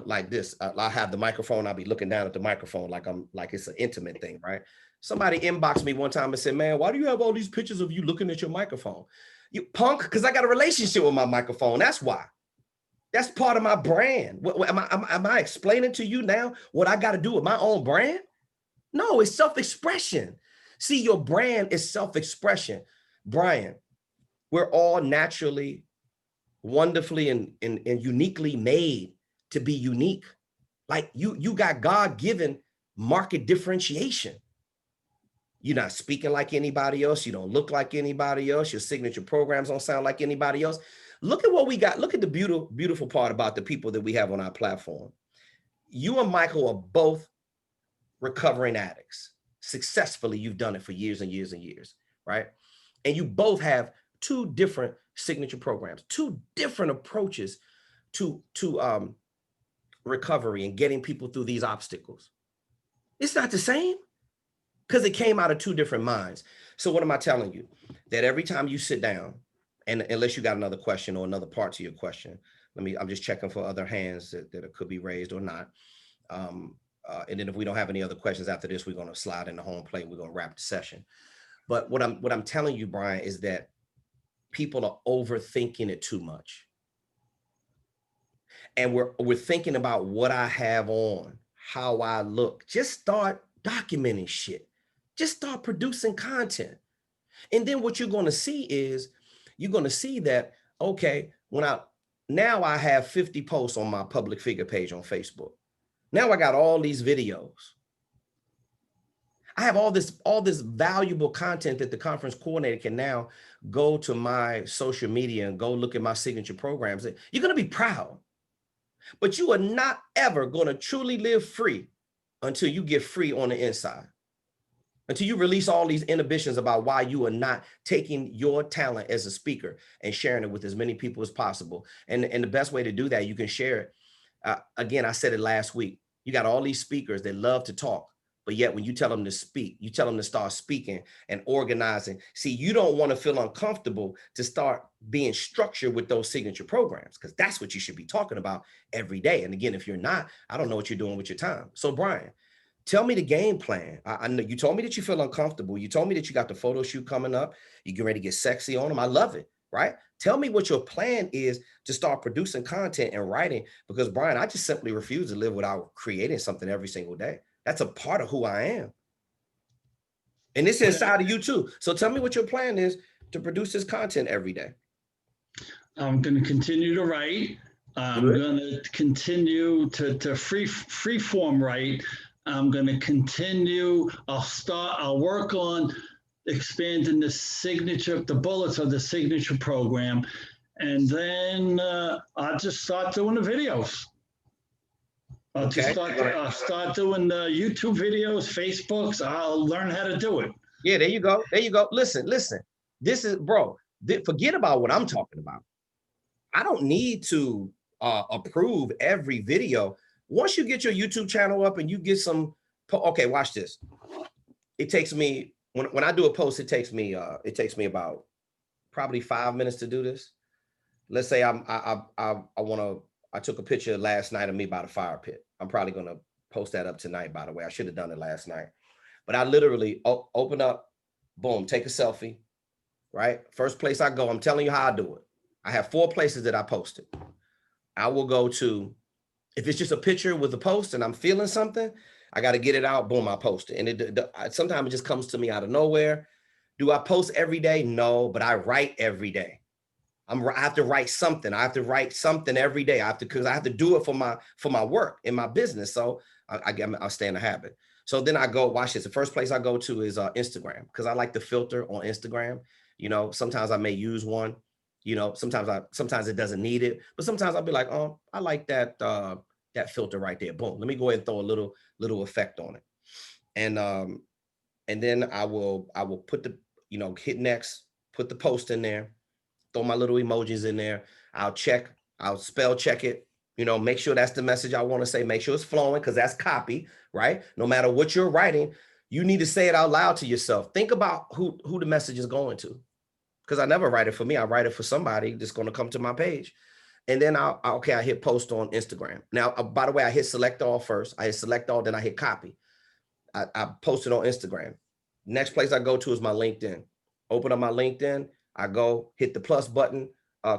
like this. I'll have the microphone. I'll be looking down at the microphone like it's an intimate thing, right? Somebody inboxed me one time and said, man, why do you have all these pictures of you looking at your microphone? You punk, because I got a relationship with my microphone. That's why. That's part of my brand. Am I explaining to you now what I got to do with my own brand? No, it's self-expression. See, your brand is self-expression. Brian, we're all naturally, wonderfully, and uniquely made to be unique. Like you got God-given market differentiation. You're not speaking like anybody else. You don't look like anybody else. Your signature programs don't sound like anybody else. Look at what we got. Look at the beautiful part about the people that we have on our platform. You and Michael are both recovering addicts. Successfully, you've done it for years and years and years, right? And you both have two different signature programs, two different approaches to recovery and getting people through these obstacles. It's not the same, because it came out of two different minds. So what am I telling you? That every time you sit down, and unless you got another question or another part to your question, I'm just checking for other hands that could be raised or not. And then if we don't have any other questions after this, we're going to slide in the home plate. We're going to wrap the session. But what I'm telling you, Brian, is that people are overthinking it too much. And we're thinking about what I have on, how I look. Just start documenting shit. Just start producing content. And then what you're going to see is, you're going to see that, okay, now I have 50 posts on my public figure page on Facebook. Now I got all these videos. I have all this valuable content that the conference coordinator can now go to my social media and go look at my signature programs. You're going to be proud, but you are not ever going to truly live free until you get free on the inside. Until you release all these inhibitions about why you are not taking your talent as a speaker and sharing it with as many people as possible. And the best way to do that, you can share it. Again, I said it last week. You got all these speakers that love to talk, but yet when you tell them to speak, you tell them to start speaking and organizing. See, you don't want to feel uncomfortable to start being structured with those signature programs, because that's what you should be talking about every day. And again, if you're not, I don't know what you're doing with your time. So Brian, tell me the game plan. I know you told me that you feel uncomfortable. You told me that you got the photo shoot coming up. You get ready to get sexy on them. I love it, right? Tell me what your plan is to start producing content and writing, because Brian, I just simply refuse to live without creating something every single day. That's a part of who I am. And it's inside of you too. So tell me what your plan is to produce this content every day. I'm going to continue to write. I'm going to continue to free form write. I'm going to continue. I'll work on expanding the bullets of the signature program. And then I'll just start doing the videos. I'll just start doing the YouTube videos, Facebooks. I'll learn how to do it. Yeah, there you go. There you go. Listen. This is, bro, forget about what I'm talking about. I don't need to approve every video. Once you get your YouTube channel up and you get some, okay, watch this. It takes me, when I do a post, it takes me about probably 5 minutes to do this. Let's say I took a picture last night of me by the fire pit. I'm probably gonna post that up tonight, by the way. I should have done it last night. But I literally open up, boom, take a selfie, right? First place I go, I'm telling you how I do it. I have 4 places that I posted. I will go to, if it's just a picture with a post and I'm feeling something, I got to get it out, boom, I post it. And sometimes it just comes to me out of nowhere. Do I post every day? No, but I write every day. I have to write something. I have to write something every day. Because I have to do it for my work in my business. So I'll stay in the habit. So then I go, watch this. The first place I go to is Instagram, because I like the filter on Instagram. You know, sometimes I may use one. You know, sometimes it doesn't need it, but sometimes I'll be like, oh, I like that filter right there. Boom. Let me go ahead and throw a little effect on it. And then I will put the, hit next, put the post in there, throw my little emojis in there. I'll spell check it, make sure that's the message I want to say, make sure it's flowing, because that's copy, right? No matter what you're writing, you need to say it out loud to yourself. Think about who the message is going to. Because I never write it for me. I write it for somebody that's going to come to my page. And then I hit post on Instagram. Now, by the way, I hit select all first. I hit select all, then I hit copy. I post it on Instagram. Next place I go to is my LinkedIn. Open up my LinkedIn. I go hit the plus button,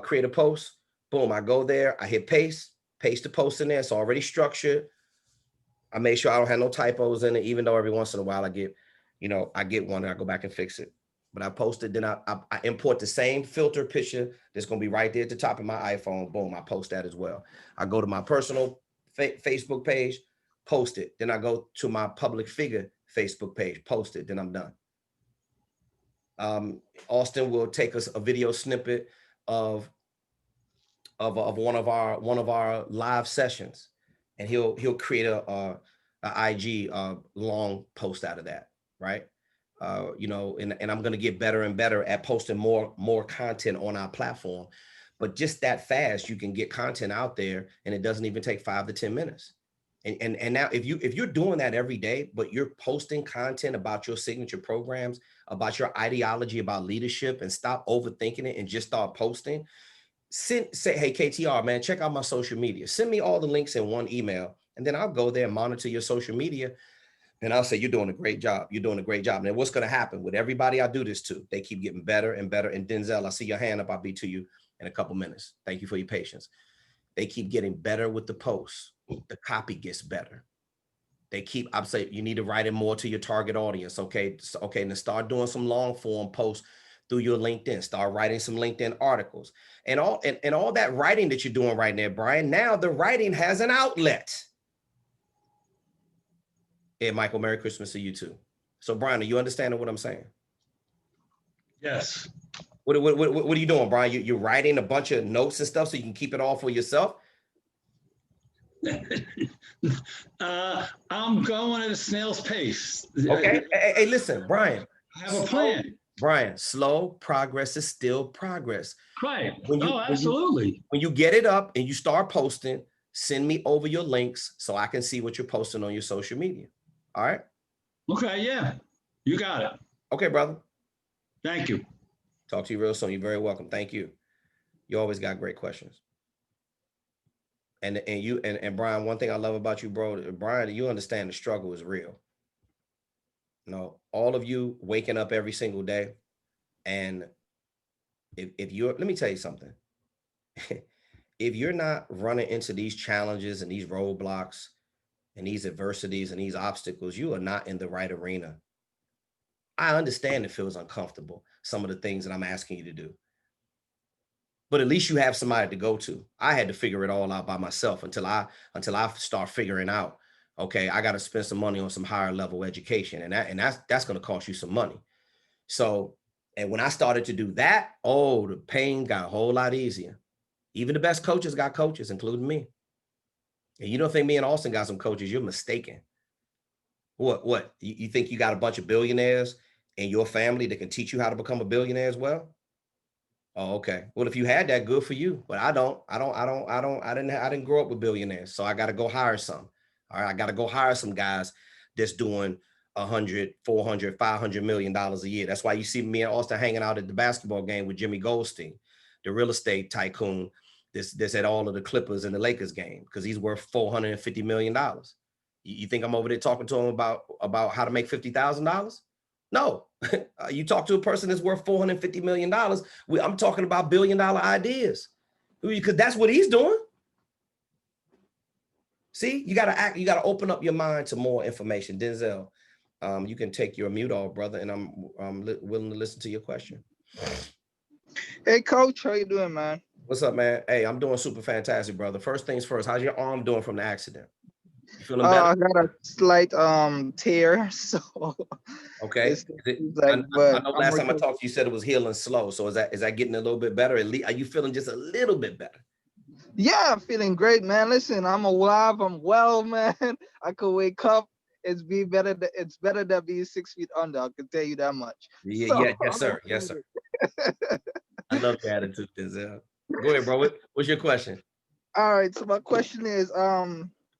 create a post. Boom, I go there. I hit paste the post in there. It's already structured. I make sure I don't have no typos in it, even though every once in a while I get one and I go back and fix it. But I posted, then I import the same filter picture that's going to be right there at the top of my iPhone. Boom, I post that as well. I go to my personal Facebook page, post it. Then I go to my public figure Facebook page, post it. Then I'm done. Austin will take us a video snippet of one of our live sessions, and he'll create a IG long post out of that, right? And I'm going to get better and better at posting more content on our platform. But just that fast, you can get content out there, and it doesn't even take 5 to 10 minutes. And now if you're doing that every day, but you're posting content about your signature programs, about your ideology, about leadership, and stop overthinking it and just start posting. Say, hey, KTR, man, check out my social media. Send me all the links in one email, and then I'll go there and monitor your social media. And I'll say, you're doing a great job. You're doing a great job. And then what's going to happen with everybody I do this to? They keep getting better and better. And Denzel, I see your hand up. I'll be to you in a couple minutes. Thank you for your patience. They keep getting better with the posts. The copy gets better. I'm saying you need to write it more to your target audience. Okay. Okay. And then start doing some long form posts through your LinkedIn. Start writing some LinkedIn articles and all that writing that you're doing right now, Brian. Now the writing has an outlet. Hey, Michael, Merry Christmas to you too. So, Brian, are you understanding what I'm saying? Yes. What are you doing, Brian? You're writing a bunch of notes and stuff so you can keep it all for yourself? I'm going at a snail's pace. Okay. Hey, listen, Brian. I have a plan. Brian, slow progress is still progress. Right. Absolutely. When you get it up and you start posting, send me over your links so I can see what you're posting on your social media. All right. Okay. Yeah. You got it. Okay, brother. Thank you. Talk to you real soon. You're very welcome. Thank you. You always got great questions. And Brian, one thing I love about you, bro, Brian, you understand the struggle is real. All of you waking up every single day. And if you're, let me tell you something. If you're not running into these challenges and these roadblocks and these adversities and these obstacles, you are not in the right arena. I understand it feels uncomfortable, some of the things that I'm asking you to do. but at least you have somebody to go to. I had to figure it all out by myself until I start figuring out, okay, I got to spend some money on some higher level education, and that's going to cost you some money. So, and when I started to do that, oh, the pain got a whole lot easier. Even the best coaches got coaches, including me. And you don't think me and Austin got some coaches, you're mistaken. What? You think you got a bunch of billionaires in your family that can teach you how to become a billionaire as well? Oh, okay. Well, if you had that, good for you. But I didn't grow up with billionaires. So I got to go hire some. All right. I got to go hire some guys that's doing 100, 400, 500 million dollars a year. That's why you see me and Austin hanging out at the basketball game with Jimmy Goldstein, the real estate tycoon that's at all of the Clippers and the Lakers game, because he's worth $450 million. You think I'm over there talking to him about how to make $50,000? No. You talk to a person that's worth $450 million. I'm talking about $1 billion ideas, because that's what he's doing. See, you got to open up your mind to more information. Denzel, you can take your mute off, brother, and I'm willing to listen to your question. Hey, Coach, how you doing, man? What's up, man? Hey, I'm doing super fantastic, brother. First things first, how's your arm doing from the accident? You feeling better? I got a slight tear, so okay. I know last time I talked to you, you said it was healing slow. So is that getting a little bit better? At least, are you feeling just a little bit better? Yeah, I'm feeling great, man. Listen, I'm alive. I'm well, man. I could wake up. It's better than being 6 feet under. I can tell you that much. Yeah, so, yeah, yes, sir. Yes, sir. I love the attitude, Denzel. Go ahead, bro. What's your question? All right. So my question is,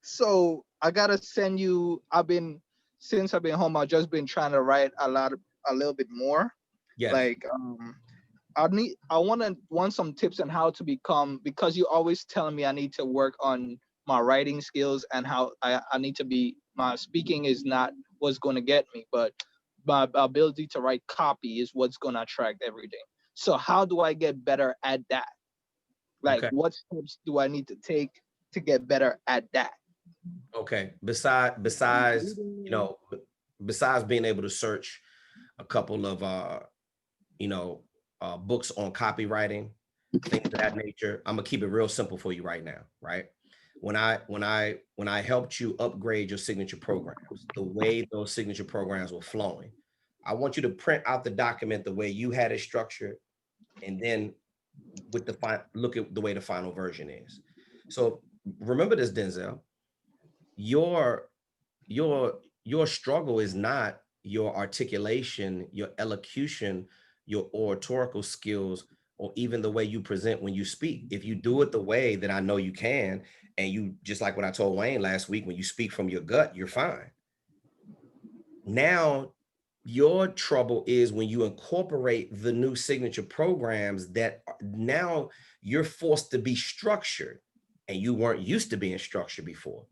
so I gotta send you. Since I've been home, I've just been trying to write a little bit more. Yes. Like, I want some tips on how to become, because you're always telling me I need to work on my writing skills and how I need to be, my speaking is not what's going to get me, but my ability to write copy is what's going to attract everything. So how do I get better at that? Like, what steps do I need to take to get better at that? Okay. Besides being able to search a couple of books on copywriting, things of that nature, I'm gonna keep it real simple for you right now, right? When I helped you upgrade your signature programs, the way those signature programs were flowing, I want you to print out the document the way you had it structured, and then look at the way the final version is. So remember this, Denzel. Your struggle is not your articulation, your elocution, your oratorical skills, or even the way you present when you speak. If you do it the way that I know you can, and you, just like what I told Wayne last week, when you speak from your gut, you're fine. Now, your trouble is when you incorporate the new signature programs that now you're forced to be structured, and you weren't used to being structured before.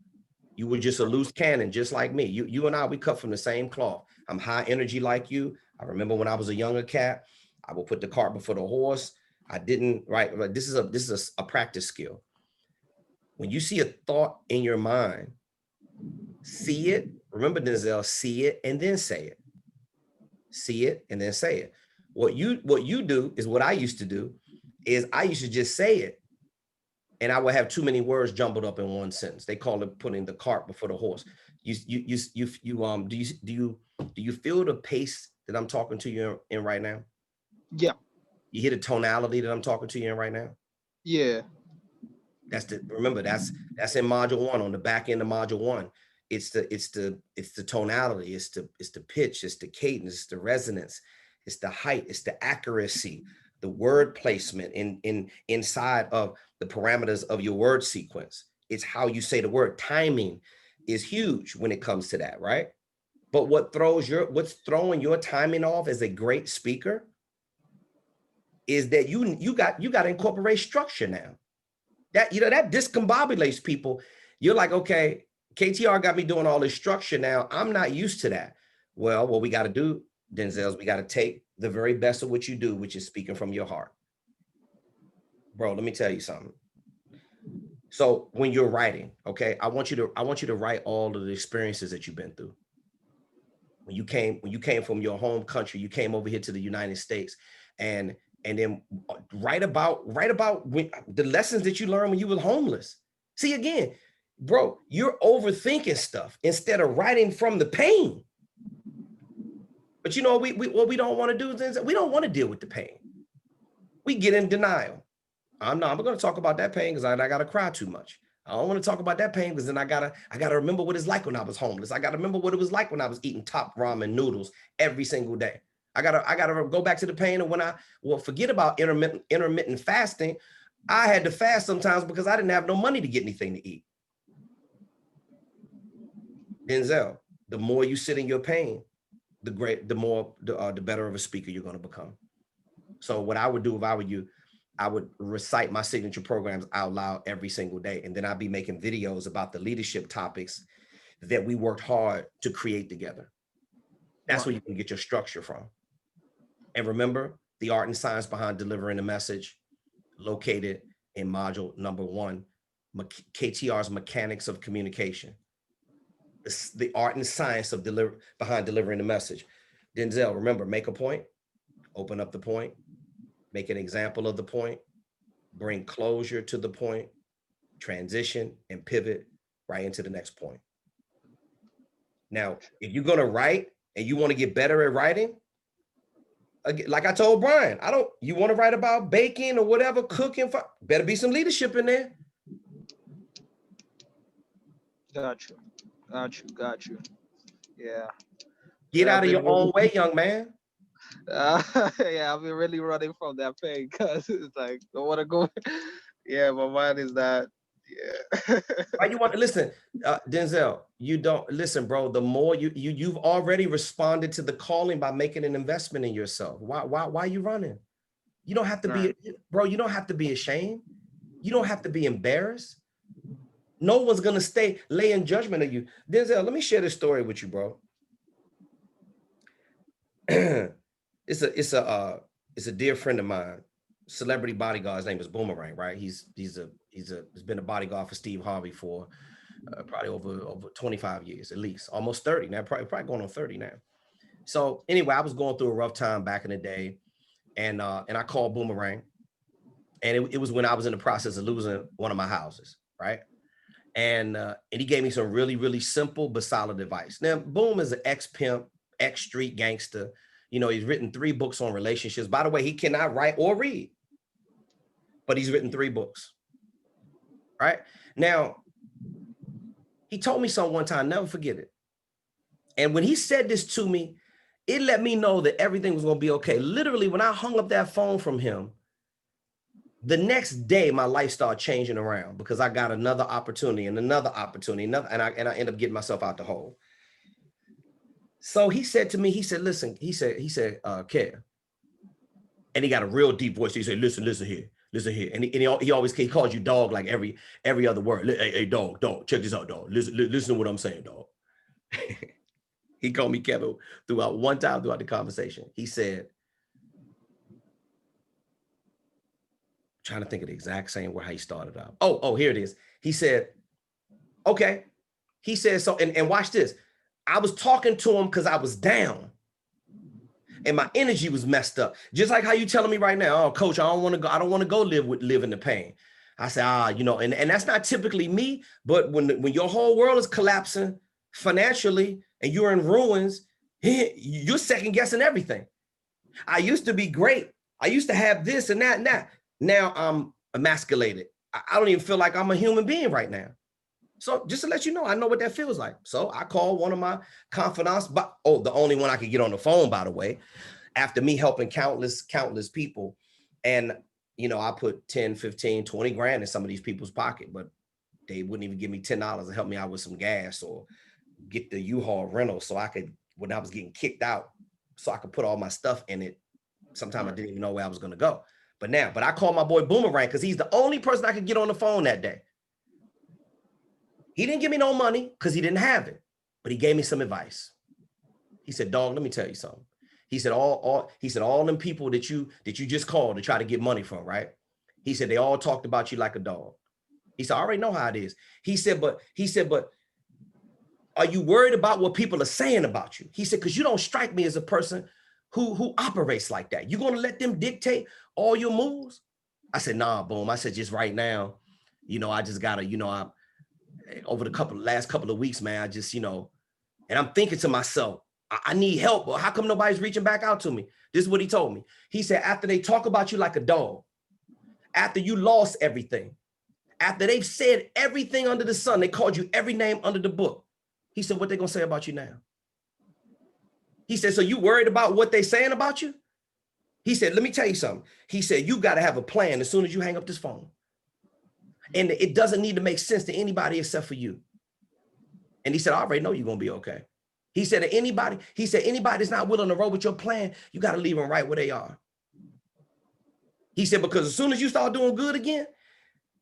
You were just a loose cannon, just like me. You and I, we cut from the same cloth. I'm high energy like you. I remember when I was a younger cat, I would put the cart before the horse. I didn't, right? Like, this is a practice skill. When you see a thought in your mind, see it. Remember, Denzel, see it and then say it. See it and then say it. What you do is what I used to do, is I used to just say it, and I would have too many words jumbled up in one sentence. They call it putting the cart before the horse. Do you feel the pace that I'm talking to you in right now? Yeah. You hear the tonality that I'm talking to you in right now? Yeah. Remember, that's in module 1, on the back end of module 1. It's the tonality, it's the pitch, it's the cadence, it's the resonance, it's the height, it's the accuracy, the word placement inside of the parameters of your word sequence. It's how you say the word. Timing is huge when it comes to that, right? But what's throwing your timing off as a great speaker is that you got to incorporate structure now. That discombobulates people. You're like, okay, KTR got me doing all this structure now. I'm not used to that. Well, what we got to do, Denzel, is we got to take the very best of what you do, which is speaking from your heart. Bro, let me tell you something. So when you're writing, okay, I want you to write all of the experiences that you've been through. When you came from your home country, you came over here to the United States, and and then write about the lessons that you learned when you were homeless. See, again, bro, you're overthinking stuff instead of writing from the pain. But you know, what we don't want to do is we don't want to deal with the pain. We get in denial. I'm going to talk about that pain because I got to cry too much. I don't want to talk about that pain because then I gotta remember what it's like when I was homeless. I gotta remember what it was like when I was eating top ramen noodles every single day. I gotta go back to the pain. And forget about intermittent fasting. I had to fast sometimes because I didn't have no money to get anything to eat. Denzel, the more you sit in your pain, the better of a speaker you're going to become. So what I would do if I were you, I would recite my signature programs out loud every single day. And then I'd be making videos about the leadership topics that we worked hard to create together. That's where you can get your structure from. And remember, the art and science behind delivering a message, located in module number 1, KTR's Mechanics of Communication. The art and science of behind delivering the message. Denzel, remember, make a point, open up the point, make an example of the point, bring closure to the point, transition and pivot right into the next point. Now, if you're gonna write and you want to get better at writing, like I told Brian, you want to write about baking or whatever, cooking, better be some leadership in there. Got you. Yeah. Get out of your own way, young man. Yeah, I've been really running from that pain because it's like, I want to go. Yeah, my mind is that. Yeah. Why you want to listen, Denzel? You don't listen, bro. The more you've already responded to the calling by making an investment in yourself. Why are you running? You don't have to be, bro. You don't have to be ashamed. You don't have to be embarrassed. No one's gonna lay in judgment of you. Denzel, let me share this story with you, bro. It's a dear friend of mine, celebrity bodyguard. His name is Boomerang, right? He's been a bodyguard for Steve Harvey for probably over 25 years, at least, almost 30 now, probably going on 30 now. So anyway, I was going through a rough time back in the day, and I called Boomerang, and it was when I was in the process of losing one of my houses, right? And he gave me some really, really simple but solid advice. Now, Boom is an ex-pimp, ex-street gangster. You know, he's written 3 books on relationships. By the way, he cannot write or read, but he's written 3 books, right? Now, he told me something one time, never forget it. And when he said this to me, it let me know that everything was going to be okay. Literally, when I hung up that phone from him, the next day, my life started changing around because I got another opportunity and another opportunity, and I ended up getting myself out the hole. So he said to me, he said, listen, he said, Care. And he got a real deep voice. He said, listen here. And he calls you dog like every other word. Hey, dog, check this out, dog. Listen to what I'm saying, dog. He called me Kevin throughout the conversation. He said, trying to think of the exact same word how he started out. Oh, here it is. He said, okay. He said, so, and watch this. I was talking to him because I was down and my energy was messed up. Just like how you telling me right now, oh, coach, I don't want to go live in the pain. I said, and that's not typically me, but when your whole world is collapsing financially and you're in ruins, you're second guessing everything. I used to be great. I used to have this and that and that. Now I'm emasculated. I don't even feel like I'm a human being right now. So just to let you know, I know what that feels like. So I called one of my confidants, the only one I could get on the phone, by the way, after me helping countless people. And, I put 10, 15, 20 grand in some of these people's pocket, but they wouldn't even give me $10 to help me out with some gas or get the U-Haul rental so I could, when I was getting kicked out, so I could put all my stuff in it. Sometimes I didn't even know where I was going to go. But I called my boy Boomerang because he's the only person I could get on the phone that day. He didn't give me no money because he didn't have it, but he gave me some advice. He said, dog, let me tell you something. He said, all them people that you just called to try to get money from, right? He said, they all talked about you like a dog. He said, I already know how it is. He said, but are you worried about what people are saying about you? He said, because you don't strike me as a person who operates like that. You're going to let them dictate all your moves? I said, nah, boom. I said, just right now, I just gotta, over the last couple of weeks, man, I just, and I'm thinking to myself, I need help. But how come nobody's reaching back out to me? This is what he told me. He said, after they talk about you like a dog, after you lost everything, after they've said everything under the sun, they called you every name under the book. He said, what they gonna say about you now? He said, so you worried about what they saying about you? He said, let me tell you something. He said, you got to have a plan as soon as you hang up this phone. And it doesn't need to make sense to anybody except for you. And he said, I already know you're going to be okay. He said, anybody that's not willing to roll with your plan, you got to leave them right where they are. He said, because as soon as you start doing good again,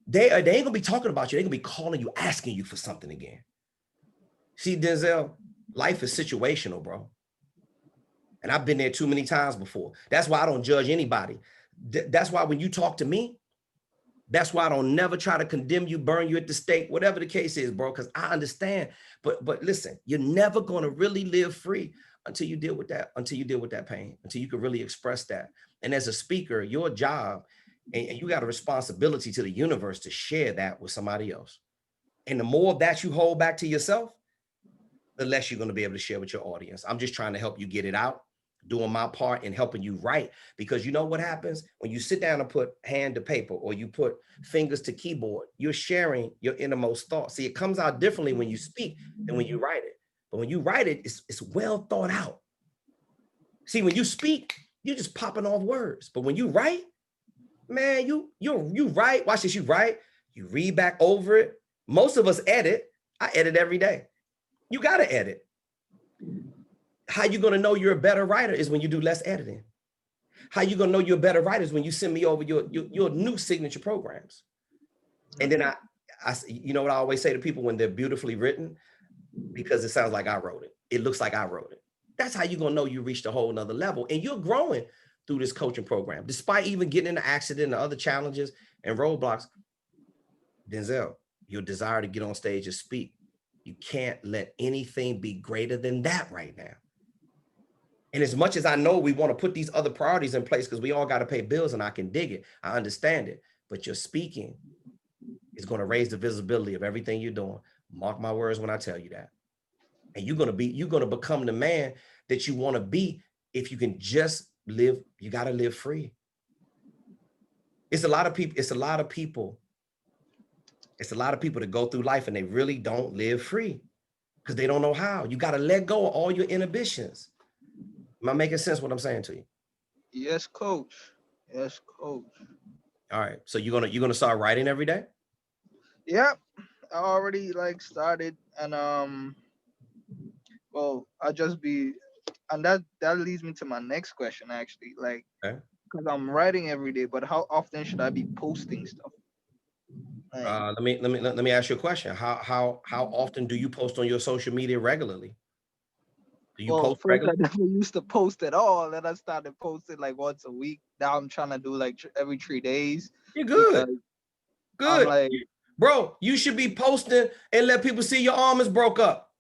they ain't going to be talking about you. They're going to be calling you, asking you for something again. See, Denzel, life is situational, bro. And I've been there too many times before. That's why I don't judge anybody. That's why when you talk to me, that's why I don't never try to condemn you, burn you at the stake, whatever the case is, bro, because I understand. But listen, you're never going to really live free until you deal with that, pain, until you can really express that. And as a speaker, your job, and you got a responsibility to the universe to share that with somebody else. And the more of that you hold back to yourself, the less you're going to be able to share with your audience. I'm just trying to help you get it out, doing my part in helping you write, because you know what happens when you sit down and put hand to paper or you put fingers to keyboard, you're sharing your innermost thoughts. See, it comes out differently when you speak than when you write it. But when you write it, it's well thought out. See, when you speak, you're just popping off words. But when you write, man, you write, watch this, you write, you read back over it. Most of us edit. I edit every day. You got to edit. How you going to know you're a better writer is when you do less editing. How you going to know you're a better writer is when you send me over your new signature programs. And then I you know what I always say to people when they're beautifully written, because it sounds like I wrote it. It looks like I wrote it. That's how you're going to know you reached a whole nother level. And you're growing through this coaching program, despite even getting in an accident and other challenges and roadblocks. Denzel, your desire to get on stage and speak, you can't let anything be greater than that right now. And as much as I know we want to put these other priorities in place because we all got to pay bills, and I can dig it, I understand it, but your speaking is going to raise the visibility of everything you're doing. Mark my words when I tell you that. And you're going to become the man that you want to be if you can just live. You got to live free. It's a lot of people that go through life and they really don't live free because they don't know how. You got to let go of all your inhibitions. Am I making sense what I'm saying to you? Yes, coach. Yes, coach. All right. So you're gonna start writing every day? Yep. I already started, and well, I'll just be, and that leads me to my next question actually, Okay. because I'm writing every day, but how often should I be posting stuff? Let me ask you a question. How often do you post on your social media regularly? Do you post First regularly? I never used to post at all, and I started posting once a week. Now I'm trying to do every 3 days. You're good. Good. I'm bro, you should be posting and let people see your arm is broke up.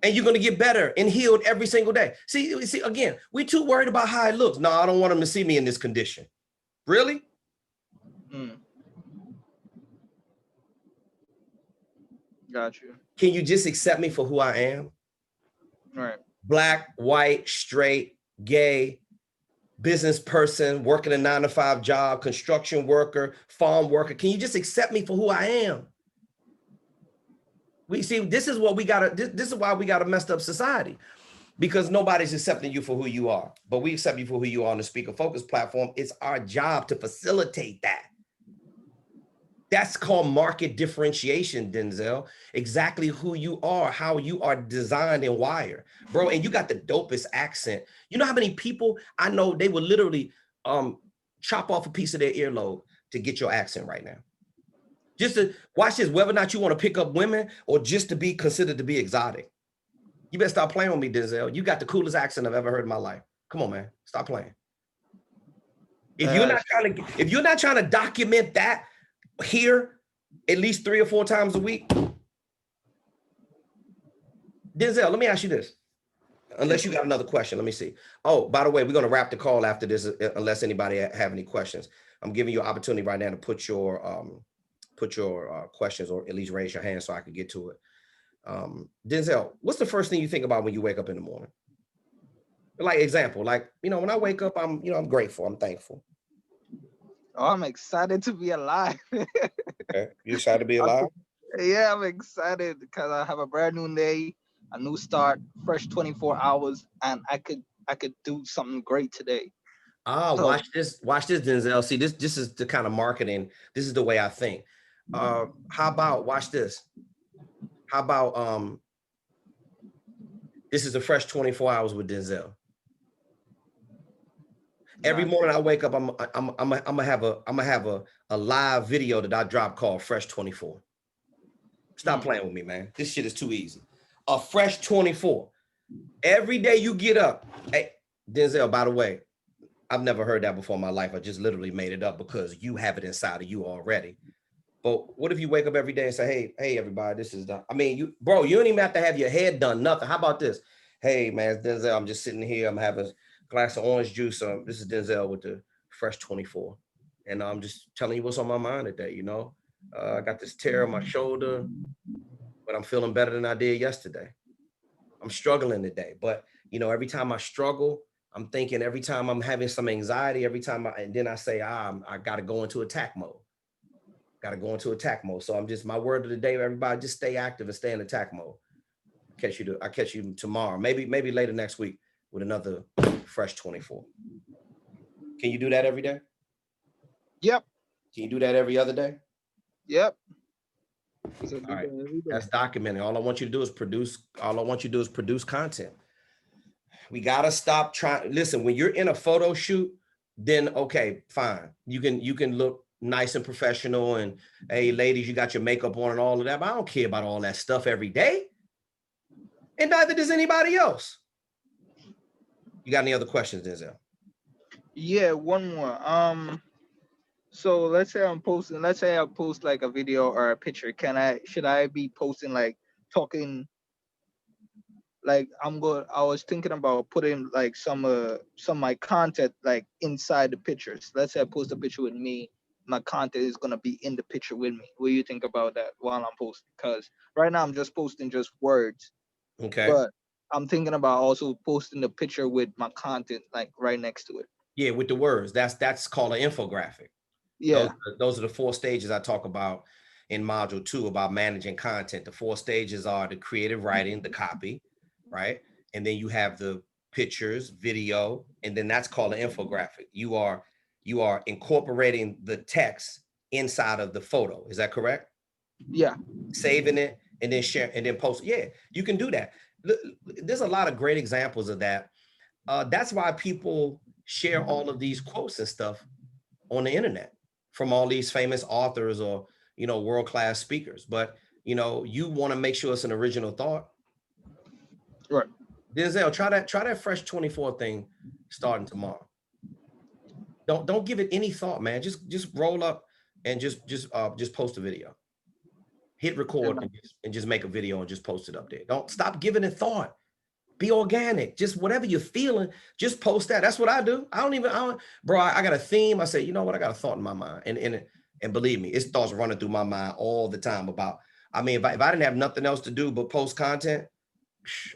And you're going to get better and healed every single day. See, again, we're too worried about how it looks. No, I don't want them to see me in this condition. Really? Got you. Can you just accept me for who I am? All right. Black, white, straight, gay, business person, working a 9-to-5 job, construction worker, farm worker. Can you just accept me for who I am? This is what we got to, this is why we got a messed up society, because nobody's accepting you for who you are, but we accept you for who you are on the Speaker Focus platform. It's our job to facilitate that. That's called market differentiation, Denzel. Exactly who you are, how you are designed and wired, bro. And you got the dopest accent. You know how many people I know, they would literally chop off a piece of their earlobe to get your accent right now. Just to watch this, whether or not you want to pick up women or just to be considered to be exotic. You better stop playing with me, Denzel. You got the coolest accent I've ever heard in my life. Come on, man. Stop playing. If you're not trying to document that here at least 3 or 4 times a week, Denzel, let me ask you this. Unless you got another question, let me see. Oh, by the way, we're going to wrap the call after this, unless anybody have any questions. I'm giving you an opportunity right now to put your questions, or at least raise your hand so I can get to it. Denzel, what's the first thing you think about when you wake up in the morning? Like example, like, when I wake up, I'm grateful, I'm thankful. Oh, I'm excited to be alive. Okay. You excited to be alive? Yeah, I'm excited because I have a brand new day, a new start, fresh 24 hours, and I could do something great today. So, Watch this, Denzel. See, this is the kind of marketing. This is the way I think. How about, watch this? How about this is a fresh 24 hours with Denzel. Every morning I wake up, I'm gonna have a live video that I drop called Fresh 24. Stop playing with me, man. This shit is too easy. A fresh 24. Every day you get up. Hey, Denzel, by the way, I've never heard that before in my life. I just literally made it up because you have it inside of you already. But what if you wake up every day and say, hey, everybody, this is the, you don't even have to have your head done, nothing. How about this? Hey, man, it's Denzel. I'm just sitting here. I'm having a glass of orange juice. This is Denzel with the Fresh 24. And I'm just telling you what's on my mind today, I got this tear on my shoulder, but I'm feeling better than I did yesterday. I'm struggling today, but every time I struggle, I'm thinking, every time I'm having some anxiety, every time and then I say, I got to go into attack mode. So my word of the day, everybody, just stay active and stay in attack mode. I'll catch you tomorrow, maybe later next week with another Fresh 24. Can you do that every day? Yep. Can you do that every other day? Yep. All right. That's documenting. All I want you to do is produce content. We got to stop trying. Listen, when you're in a photo shoot, then okay, fine. You can look nice and professional and, hey, ladies, you got your makeup on and all of that, but I don't care about all that stuff every day. And neither does anybody else. You got any other questions, Denzel? Yeah, one more. So let's say I post like a video or a picture. Should I be posting like talking? Like I was thinking about putting like some of my content like inside the pictures. Let's say I post a picture with me, my content is gonna be in the picture with me. What do you think about that while I'm posting? Because right now I'm just posting just words. Okay. But I'm thinking about also posting the picture with my content like right next to it. Yeah, with the words. That's called an infographic. Yeah. Those are the 4 stages I talk about in module 2 about managing content. The 4 stages are the creative writing, the copy, right? And then you have the pictures, video, and then that's called an infographic. You are incorporating the text inside of the photo. Is that correct? Yeah. Saving it and then share and then post. Yeah, you can do that. There's a lot of great examples of that. That's why people share all of these quotes and stuff on the internet from all these famous authors or, world-class speakers. But, you want to make sure it's an original thought. Right. Denzel, try that Fresh 24 thing starting tomorrow. Don't give it any thought, man. Just roll up and just post a video. Hit record and just make a video and just post it up there. Don't stop giving it thought. Be organic. Just whatever you're feeling, just post that. That's what I do. I got a theme. I say, you know what? I got a thought in my mind. And believe me, it's thoughts running through my mind all the time about, if I didn't have nothing else to do but post content,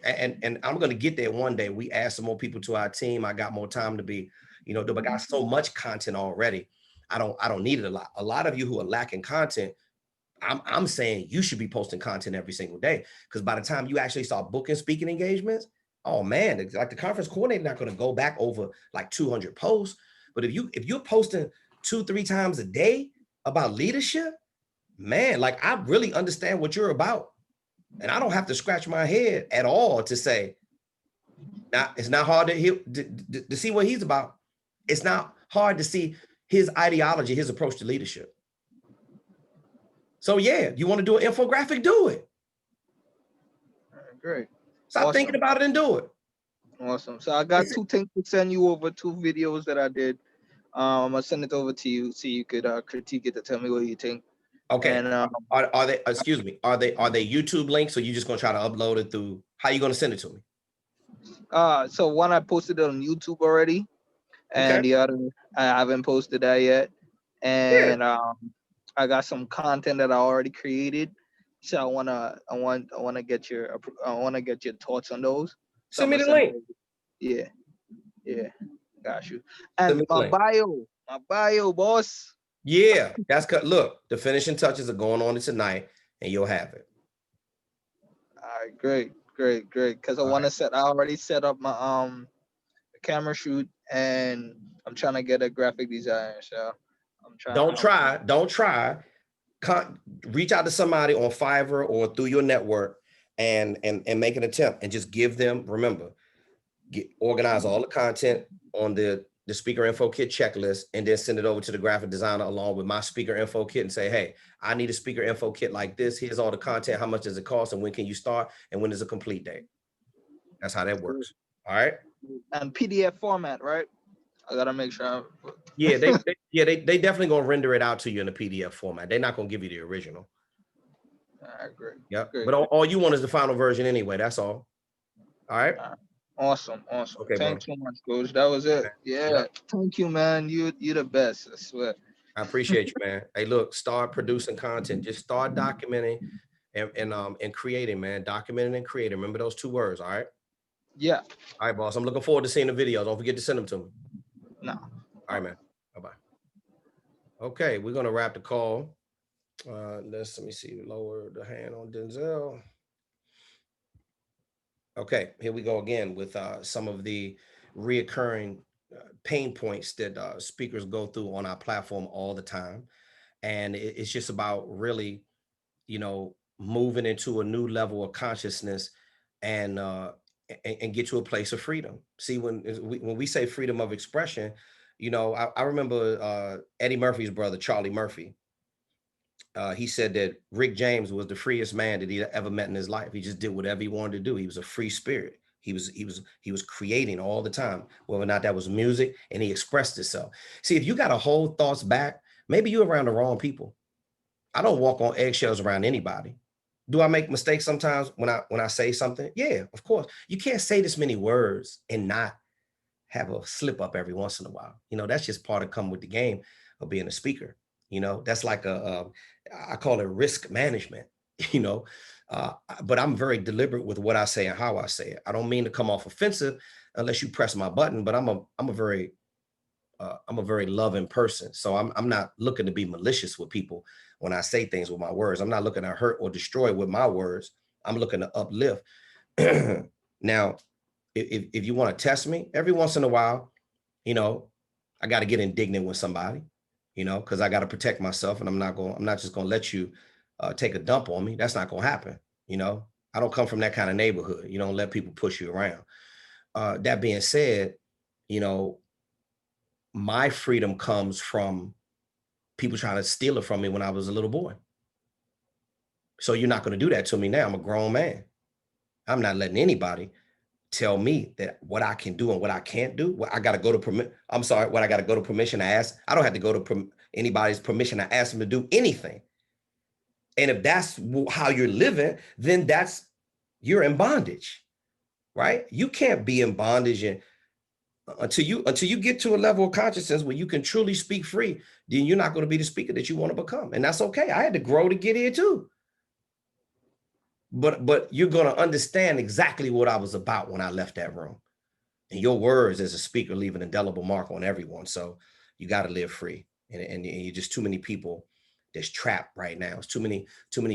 and I'm going to get there one day. We add some more people to our team. I got more time to be, I got so much content already. I don't need it a lot. A lot of you who are lacking content, I'm saying you should be posting content every single day, because by the time you actually start booking speaking engagements, oh man, like the conference coordinator not going to go back over like 200 posts. But if you're posting 2-3 times a day about leadership, man, like I really understand what you're about. And I don't have to scratch my head at all to say, now it's not hard to see what he's about. It's not hard to see his ideology, his approach to leadership. So yeah, you want to do an infographic, do it. Great. Stop thinking about it and do it. Awesome. So I got 2 things to send you over, 2 videos that I did. I'm gonna send it over to you so you could critique it to tell me what you think. Okay. And are they, excuse me, are they YouTube links, or you just gonna try to upload it through? How you gonna send it to me? So one I posted on YouTube already, Okay. and the other I haven't posted that yet. Yeah. And I got some content that I already created. So I wanna get your thoughts on those. So Send I'm me gonna the send link. it over. Yeah, yeah, got you. Send And me the link. my bio, boss. Yeah, that's good. Look, the finishing touches are going on tonight, and you'll have it. All right, great. Because I All want right. to I already set up my camera shoot, and I'm trying to get a graphic designer. So Don't try. Don't try. Reach out to somebody on Fiverr or through your network, and make an attempt, and just give them. Remember, organize all the content on the speaker info kit checklist, and then send it over to the graphic designer along with my speaker info kit, and say, hey, I need a speaker info kit like this. Here's all the content. How much does it cost, and when can you start, and when is a complete date? That's how that works. All right. and PDF format, right? I gotta make sure. Yeah, they definitely gonna render it out to you in a PDF format. They're not gonna give you the original. All right, great. Yep. Great. But all you want is the final version anyway. That's all. All right. Awesome. Okay, bro. Thanks so much, coach. That was it. Yeah. Yep. Thank you, man. You the best. I swear. I appreciate you, man. Hey, look, start producing content. Just start documenting and creating, man. Documenting and creating. Remember those two words. All right. Yeah. All right, boss. I'm looking forward to seeing the videos. Don't forget to send them to me. No. All right, man. Bye-bye. Okay, we're gonna wrap the call. Let me see. Lower the hand on Denzel. Okay, here we go again with some of the reoccurring pain points that speakers go through on our platform all the time. And it's just about really, moving into a new level of consciousness and and get to a place of freedom. See, when we say freedom of expression, I remember Eddie Murphy's brother, Charlie Murphy. He said that Rick James was the freest man that he ever met in his life. He just did whatever he wanted to do. He was a free spirit. He was creating all the time, whether or not that was music, and he expressed himself. See, if you got to hold thoughts back, maybe you're around the wrong people. I don't walk on eggshells around anybody. Do I make mistakes sometimes when I say something? Yeah, of course. You can't say this many words and not have a slip up every once in a while. That's just part of coming with the game of being a speaker. That's like I call it risk management, you know, but I'm very deliberate with what I say and how I say it. I don't mean to come off offensive unless you press my button, but I'm a very loving person. So I'm not looking to be malicious with people when I say things with my words. I'm not looking to hurt or destroy with my words. I'm looking to uplift. Now, if you want to test me every once in a while, I got to get indignant with somebody, because I got to protect myself, and I'm not just going to let you take a dump on me. That's not going to happen. I don't come from that kind of neighborhood. You don't let people push you around. That being said, my freedom comes from people trying to steal it from me when I was a little boy. So you're not going to do that to me now. I'm a grown man. I'm not letting anybody tell me that what I can do and what I can't do. What I got to go to what I got to go to permission to ask. I don't have to go to anybody's permission to ask them to do anything. And if that's how you're living, then you're in bondage, right? You can't be in bondage until you get to a level of consciousness where you can truly speak free. Then you're not going to be the speaker that you want to become, and that's okay. I had to grow to get here too. But you're going to understand exactly what I was about when I left that room. And your words as a speaker leave an indelible mark on everyone. So you got to live free. And you're just too many people that's trapped right now. It's too many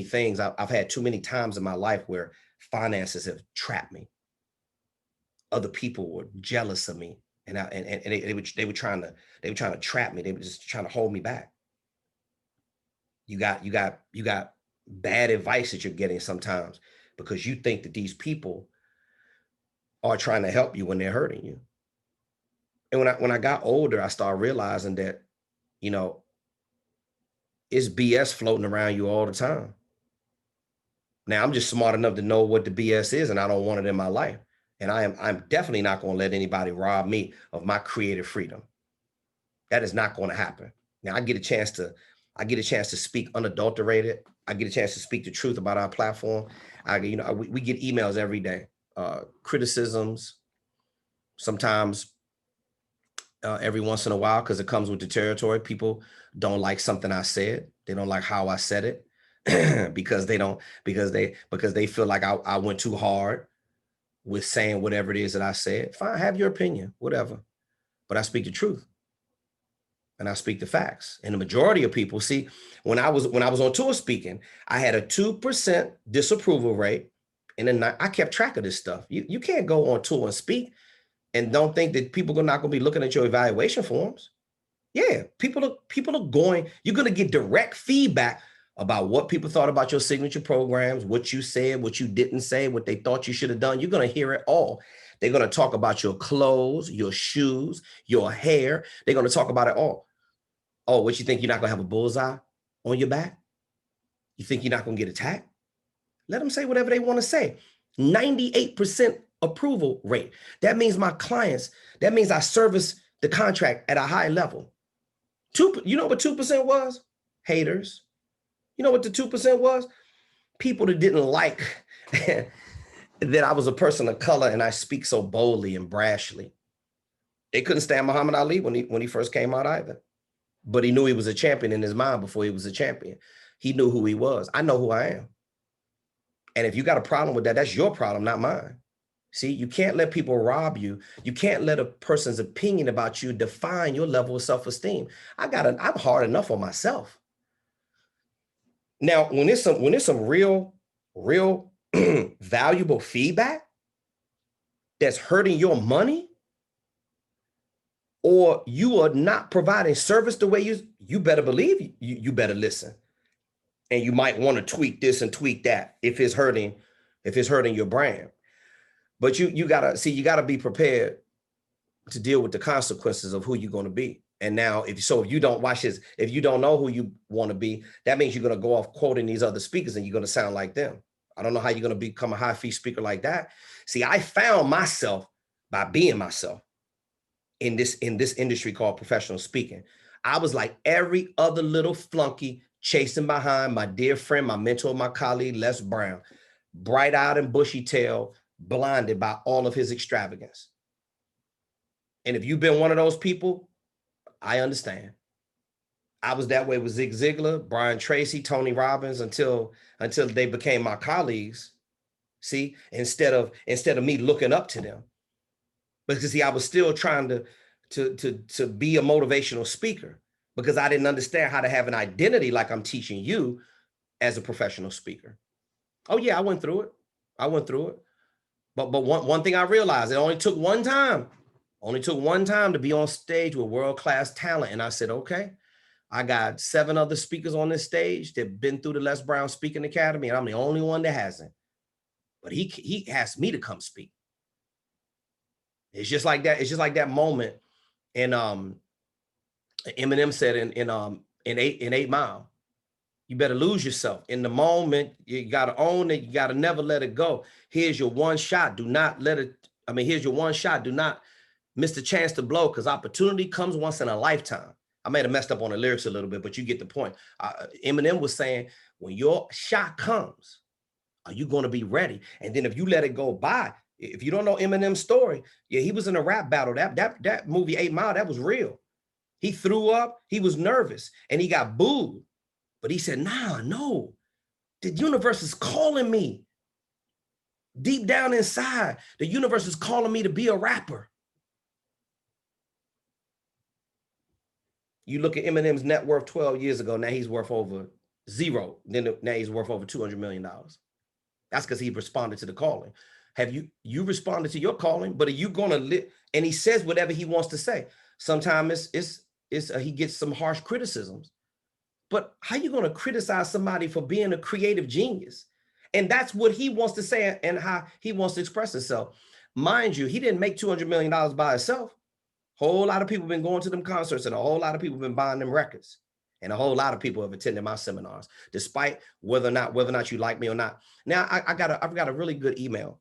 things. I've had too many times in my life where finances have trapped me. Other people were jealous of me, and they were trying to trap me. They were just trying to hold me back. You got bad advice that you're getting sometimes because you think that these people are trying to help you when they're hurting you. And when I got older, I started realizing that, it's BS floating around you all the time. Now I'm just smart enough to know what the BS is, and I don't want it in my life. And I'm definitely not going to let anybody rob me of my creative freedom. That is not going to happen. Now I get a chance to speak unadulterated. I get a chance to speak the truth about our platform. We get emails every day, criticisms, Sometimes every once in a while, because it comes with the territory, people don't like something I said. They don't like how I said it because they feel like I went too hard with saying whatever it is that I said. Fine, have your opinion, whatever. But I speak the truth. And I speak the facts. And the majority of people, see, when I was on tour speaking, I had a 2% disapproval rate. And then I kept track of this stuff. You can't go on tour and speak and don't think that people are not going to be looking at your evaluation forms. Yeah, people are going, you're going to get direct feedback about what people thought about your signature programs, what you said, what you didn't say, what they thought you should have done. You're going to hear it all. They're going to talk about your clothes, your shoes, your hair. They're going to talk about it all. Oh, what, you think you're not going to have a bullseye on your back? You think you're not going to get attacked? Let them say whatever they want to say. 98% approval rate. That means my clients, that means I service the contract at a high level. You know what 2% was? Haters. You know what the 2% was? People that didn't like that I was a person of color and I speak so boldly and brashly. They couldn't stand Muhammad Ali when he first came out either. But he knew he was a champion in his mind before he was a champion. He knew who he was. I know who I am. And if you got a problem with that, that's your problem, not mine. See, you can't let people rob you. You can't let a person's opinion about you define your level of self-esteem. I'm hard enough on myself. Now, when there's some real valuable feedback that's hurting your money, or you are not providing service the way you better believe you better listen. And you might want to tweak this and tweak that if it's hurting your brand. But you gotta be prepared to deal with the consequences of who you're going to be. And now, if you don't watch this, if you don't know who you want to be, that means you're going to go off quoting these other speakers and you're going to sound like them. I don't know how you're going to become a high fee speaker like that. See, I found myself by being myself in this industry called professional speaking. I was like every other little flunky chasing behind my dear friend, my mentor, my colleague, Les Brown, bright-eyed and bushy-tailed, blinded by all of his extravagance. And if you've been one of those people, I understand. I was that way with Zig Ziglar, Brian Tracy, Tony Robbins, until they became my colleagues. See, instead of me looking up to them. Because see, I was still trying to be a motivational speaker because I didn't understand how to have an identity like I'm teaching you as a professional speaker. Oh yeah, I went through it. But one thing I realized, it only took one time to be on stage with world-class talent. And I said, okay, I got 7 other speakers on this stage that have been through the Les Brown Speaking Academy, and I'm the only one that hasn't. But he asked me to come speak. It's just like that. It's just like that moment. And Eminem said in 8 Mile, you better lose yourself in the moment. You got to own it. You got to never let it go. Here's your one shot. Do not let it. Here's your one shot. Do not miss the chance to blow, because opportunity comes once in a lifetime. I may have messed up on the lyrics a little bit, but you get the point. Eminem was saying, when your shot comes, are you going to be ready? And then if you let it go by, if you don't know Eminem's story, yeah, he was in a rap battle. That movie 8 Mile, that was real. He threw up. He was nervous and he got booed. But he said, no, the universe is calling me. Deep down inside, the universe is calling me to be a rapper. You look at Eminem's net worth 12 years ago, now he's worth over zero. Now he's worth over $200 million. That's because he responded to the calling. Have you responded to your calling? But are you going to live? And he says whatever he wants to say. Sometimes he gets some harsh criticisms. But how are you going to criticize somebody for being a creative genius? And that's what he wants to say and how he wants to express himself. Mind you, he didn't make $200 million by himself. A whole lot of people have been going to them concerts, and a whole lot of people have been buying them records. And a whole lot of people have attended my seminars, despite whether or not you like me or not. Now, I've got a really good email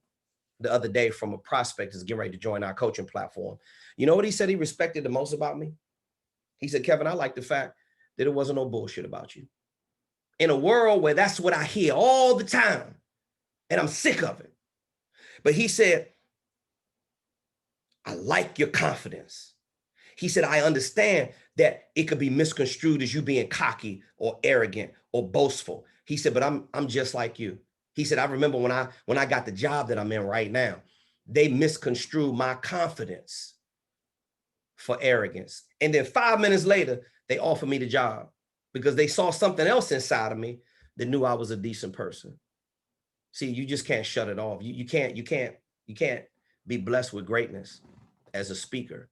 the other day from a prospect that's getting ready to join our coaching platform. You know what he said he respected the most about me? He said, Kevin, I like the fact that it wasn't no bullshit about you. In a world where that's what I hear all the time, and I'm sick of it. But he said, I like your confidence. He said, I understand that it could be misconstrued as you being cocky or arrogant or boastful. He said, but I'm just like you. He said, I remember when I got the job that I'm in right now, they misconstrued my confidence for arrogance. And then 5 minutes later, they offered me the job because they saw something else inside of me that knew I was a decent person. See, you just can't shut it off. You can't be blessed with greatness as a speaker.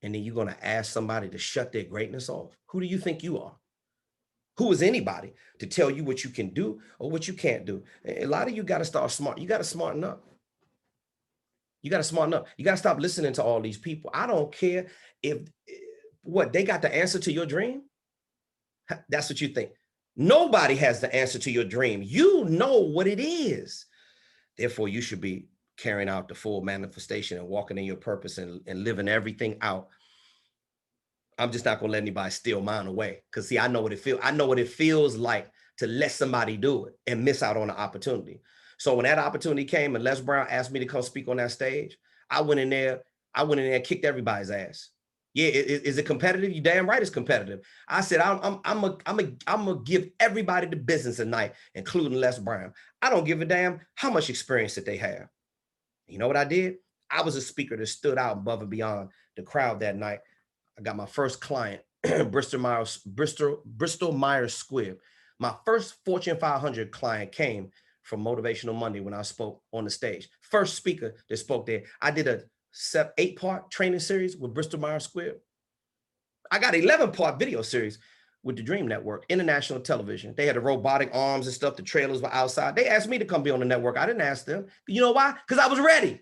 And then you're going to ask somebody to shut their greatness off. Who do you think you are? Who is anybody to tell you what you can do or what you can't do? A lot of you got to start smart. You got to smarten up. You got to smarten up. You got to stop listening to all these people. I don't care if what they got the answer to your dream. That's what you think. Nobody has the answer to your dream. You know what it is. Therefore, you should be carrying out the full manifestation and walking in your purpose and living everything out. I'm just not going to let anybody steal mine away. Because see, I know what it feels. I know what it feels like to let somebody do it and miss out on the opportunity. So when that opportunity came and Les Brown asked me to come speak on that stage, I went in there and kicked everybody's ass. Yeah, is it competitive? You damn right it's competitive. I said, I'm gonna give everybody the business tonight, including Les Brown. I don't give a damn how much experience that they have. You know what I did? I was a speaker that stood out above and beyond the crowd that night. I got my first client, Bristol Myers Squibb. My first Fortune 500 client came from Motivational Monday when I spoke on the stage. First speaker that spoke there. I did a 8-part training series with Bristol Myers Squibb. I got an 11-part video series with the Dream Network, international television. They had the robotic arms and stuff. The trailers were outside. They asked me to come be on the network. I didn't ask them. You know why? Because I was ready.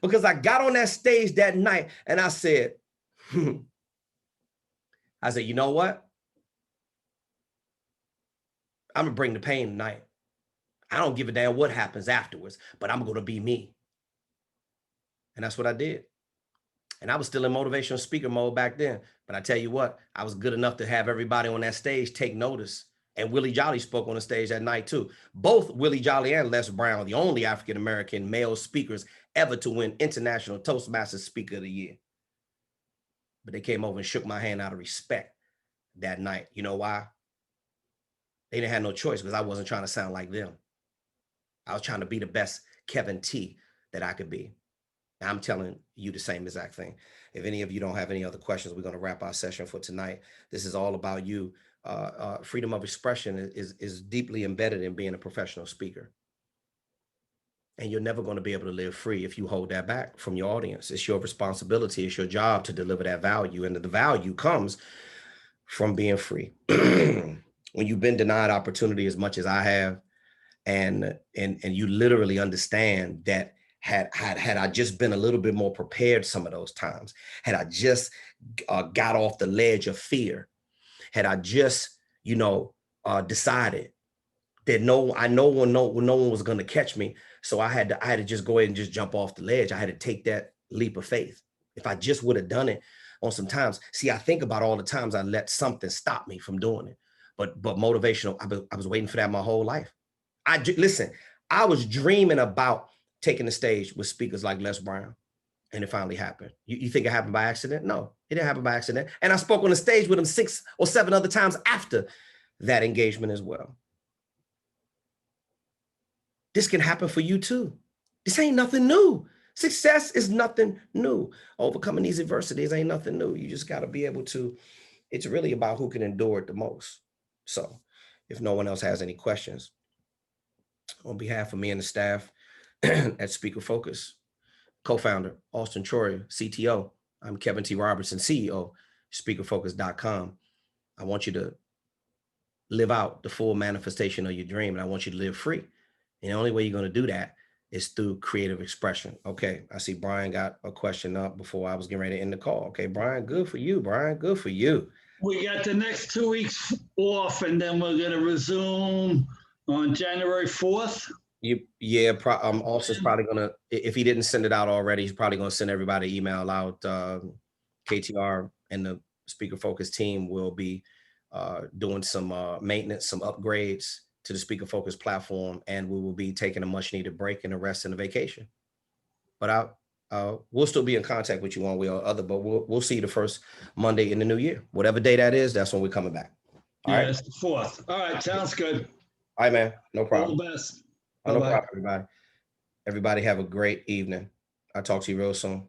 Because I got on that stage that night and I said, you know what? I'm going to bring the pain tonight. I don't give a damn what happens afterwards, but I'm going to be me. And that's what I did. And I was still in motivational speaker mode back then. But I tell you what, I was good enough to have everybody on that stage take notice. And Willie Jolly spoke on the stage that night too. Both Willie Jolly and Les Brown, the only African-American male speakers ever to win International Toastmasters Speaker of the Year. But they came over and shook my hand out of respect that night. You know why? They didn't have no choice because I wasn't trying to sound like them. I was trying to be the best Kevin T that I could be. I'm telling you the same exact thing. If any of you don't have any other questions, we're going to wrap our session for tonight. This is all about you. Freedom of expression is deeply embedded in being a professional speaker. And you're never going to be able to live free if you hold that back from your audience. It's your responsibility. It's your job to deliver that value. And the value comes from being free. When you've been denied opportunity as much as I have, and you literally understand that had I just been a little bit more prepared some of those times, had I just got off the ledge of fear, had I just, decided that no one was going to catch me. So I had to just go ahead and just jump off the ledge. I had to take that leap of faith. If I just would have done it on some times. See, I think about all the times I let something stop me from doing it. But motivational, I was waiting for that my whole life. Listen, I was dreaming about taking the stage with speakers like Les Brown, and it finally happened. You think it happened by accident? No, it didn't happen by accident. And I spoke on the stage with him 6 or 7 other times after that engagement as well. This can happen for you too. This ain't nothing new. Success is nothing new. Overcoming these adversities ain't nothing new. You just got to be able to, it's really about who can endure it the most. So if no one else has any questions, on behalf of me and the staff at Speaker Focus, co-founder, Auston Troyer, CTO, I'm Kevin T. Robertson, CEO, speakerfocus.com. I want you to live out the full manifestation of your dream, and I want you to live free. And the only way you're going to do that is through creative expression. Okay, I see Brian got a question up before I was getting ready to end the call. Okay, Brian, good for you, Brian, good for you. We got the next 2 weeks off, and then we're going to resume on January 4th. Austin's probably going to, if he didn't send it out already, he's probably going to send everybody an email out. KTR and the Speaker Focus team will be doing some maintenance, some upgrades to the Speaker Focus platform, and we will be taking a much needed break and a rest and a vacation. But we'll still be in contact with you one way or other, but we'll see you the first Monday in the new year. Whatever day that is, that's when we're coming back. All Yeah, right. it's the 4th. All right, sounds good. All right, man. No All problem. the best. No Bye-bye. problem, everybody. Everybody have a great evening. I'll talk to you real soon.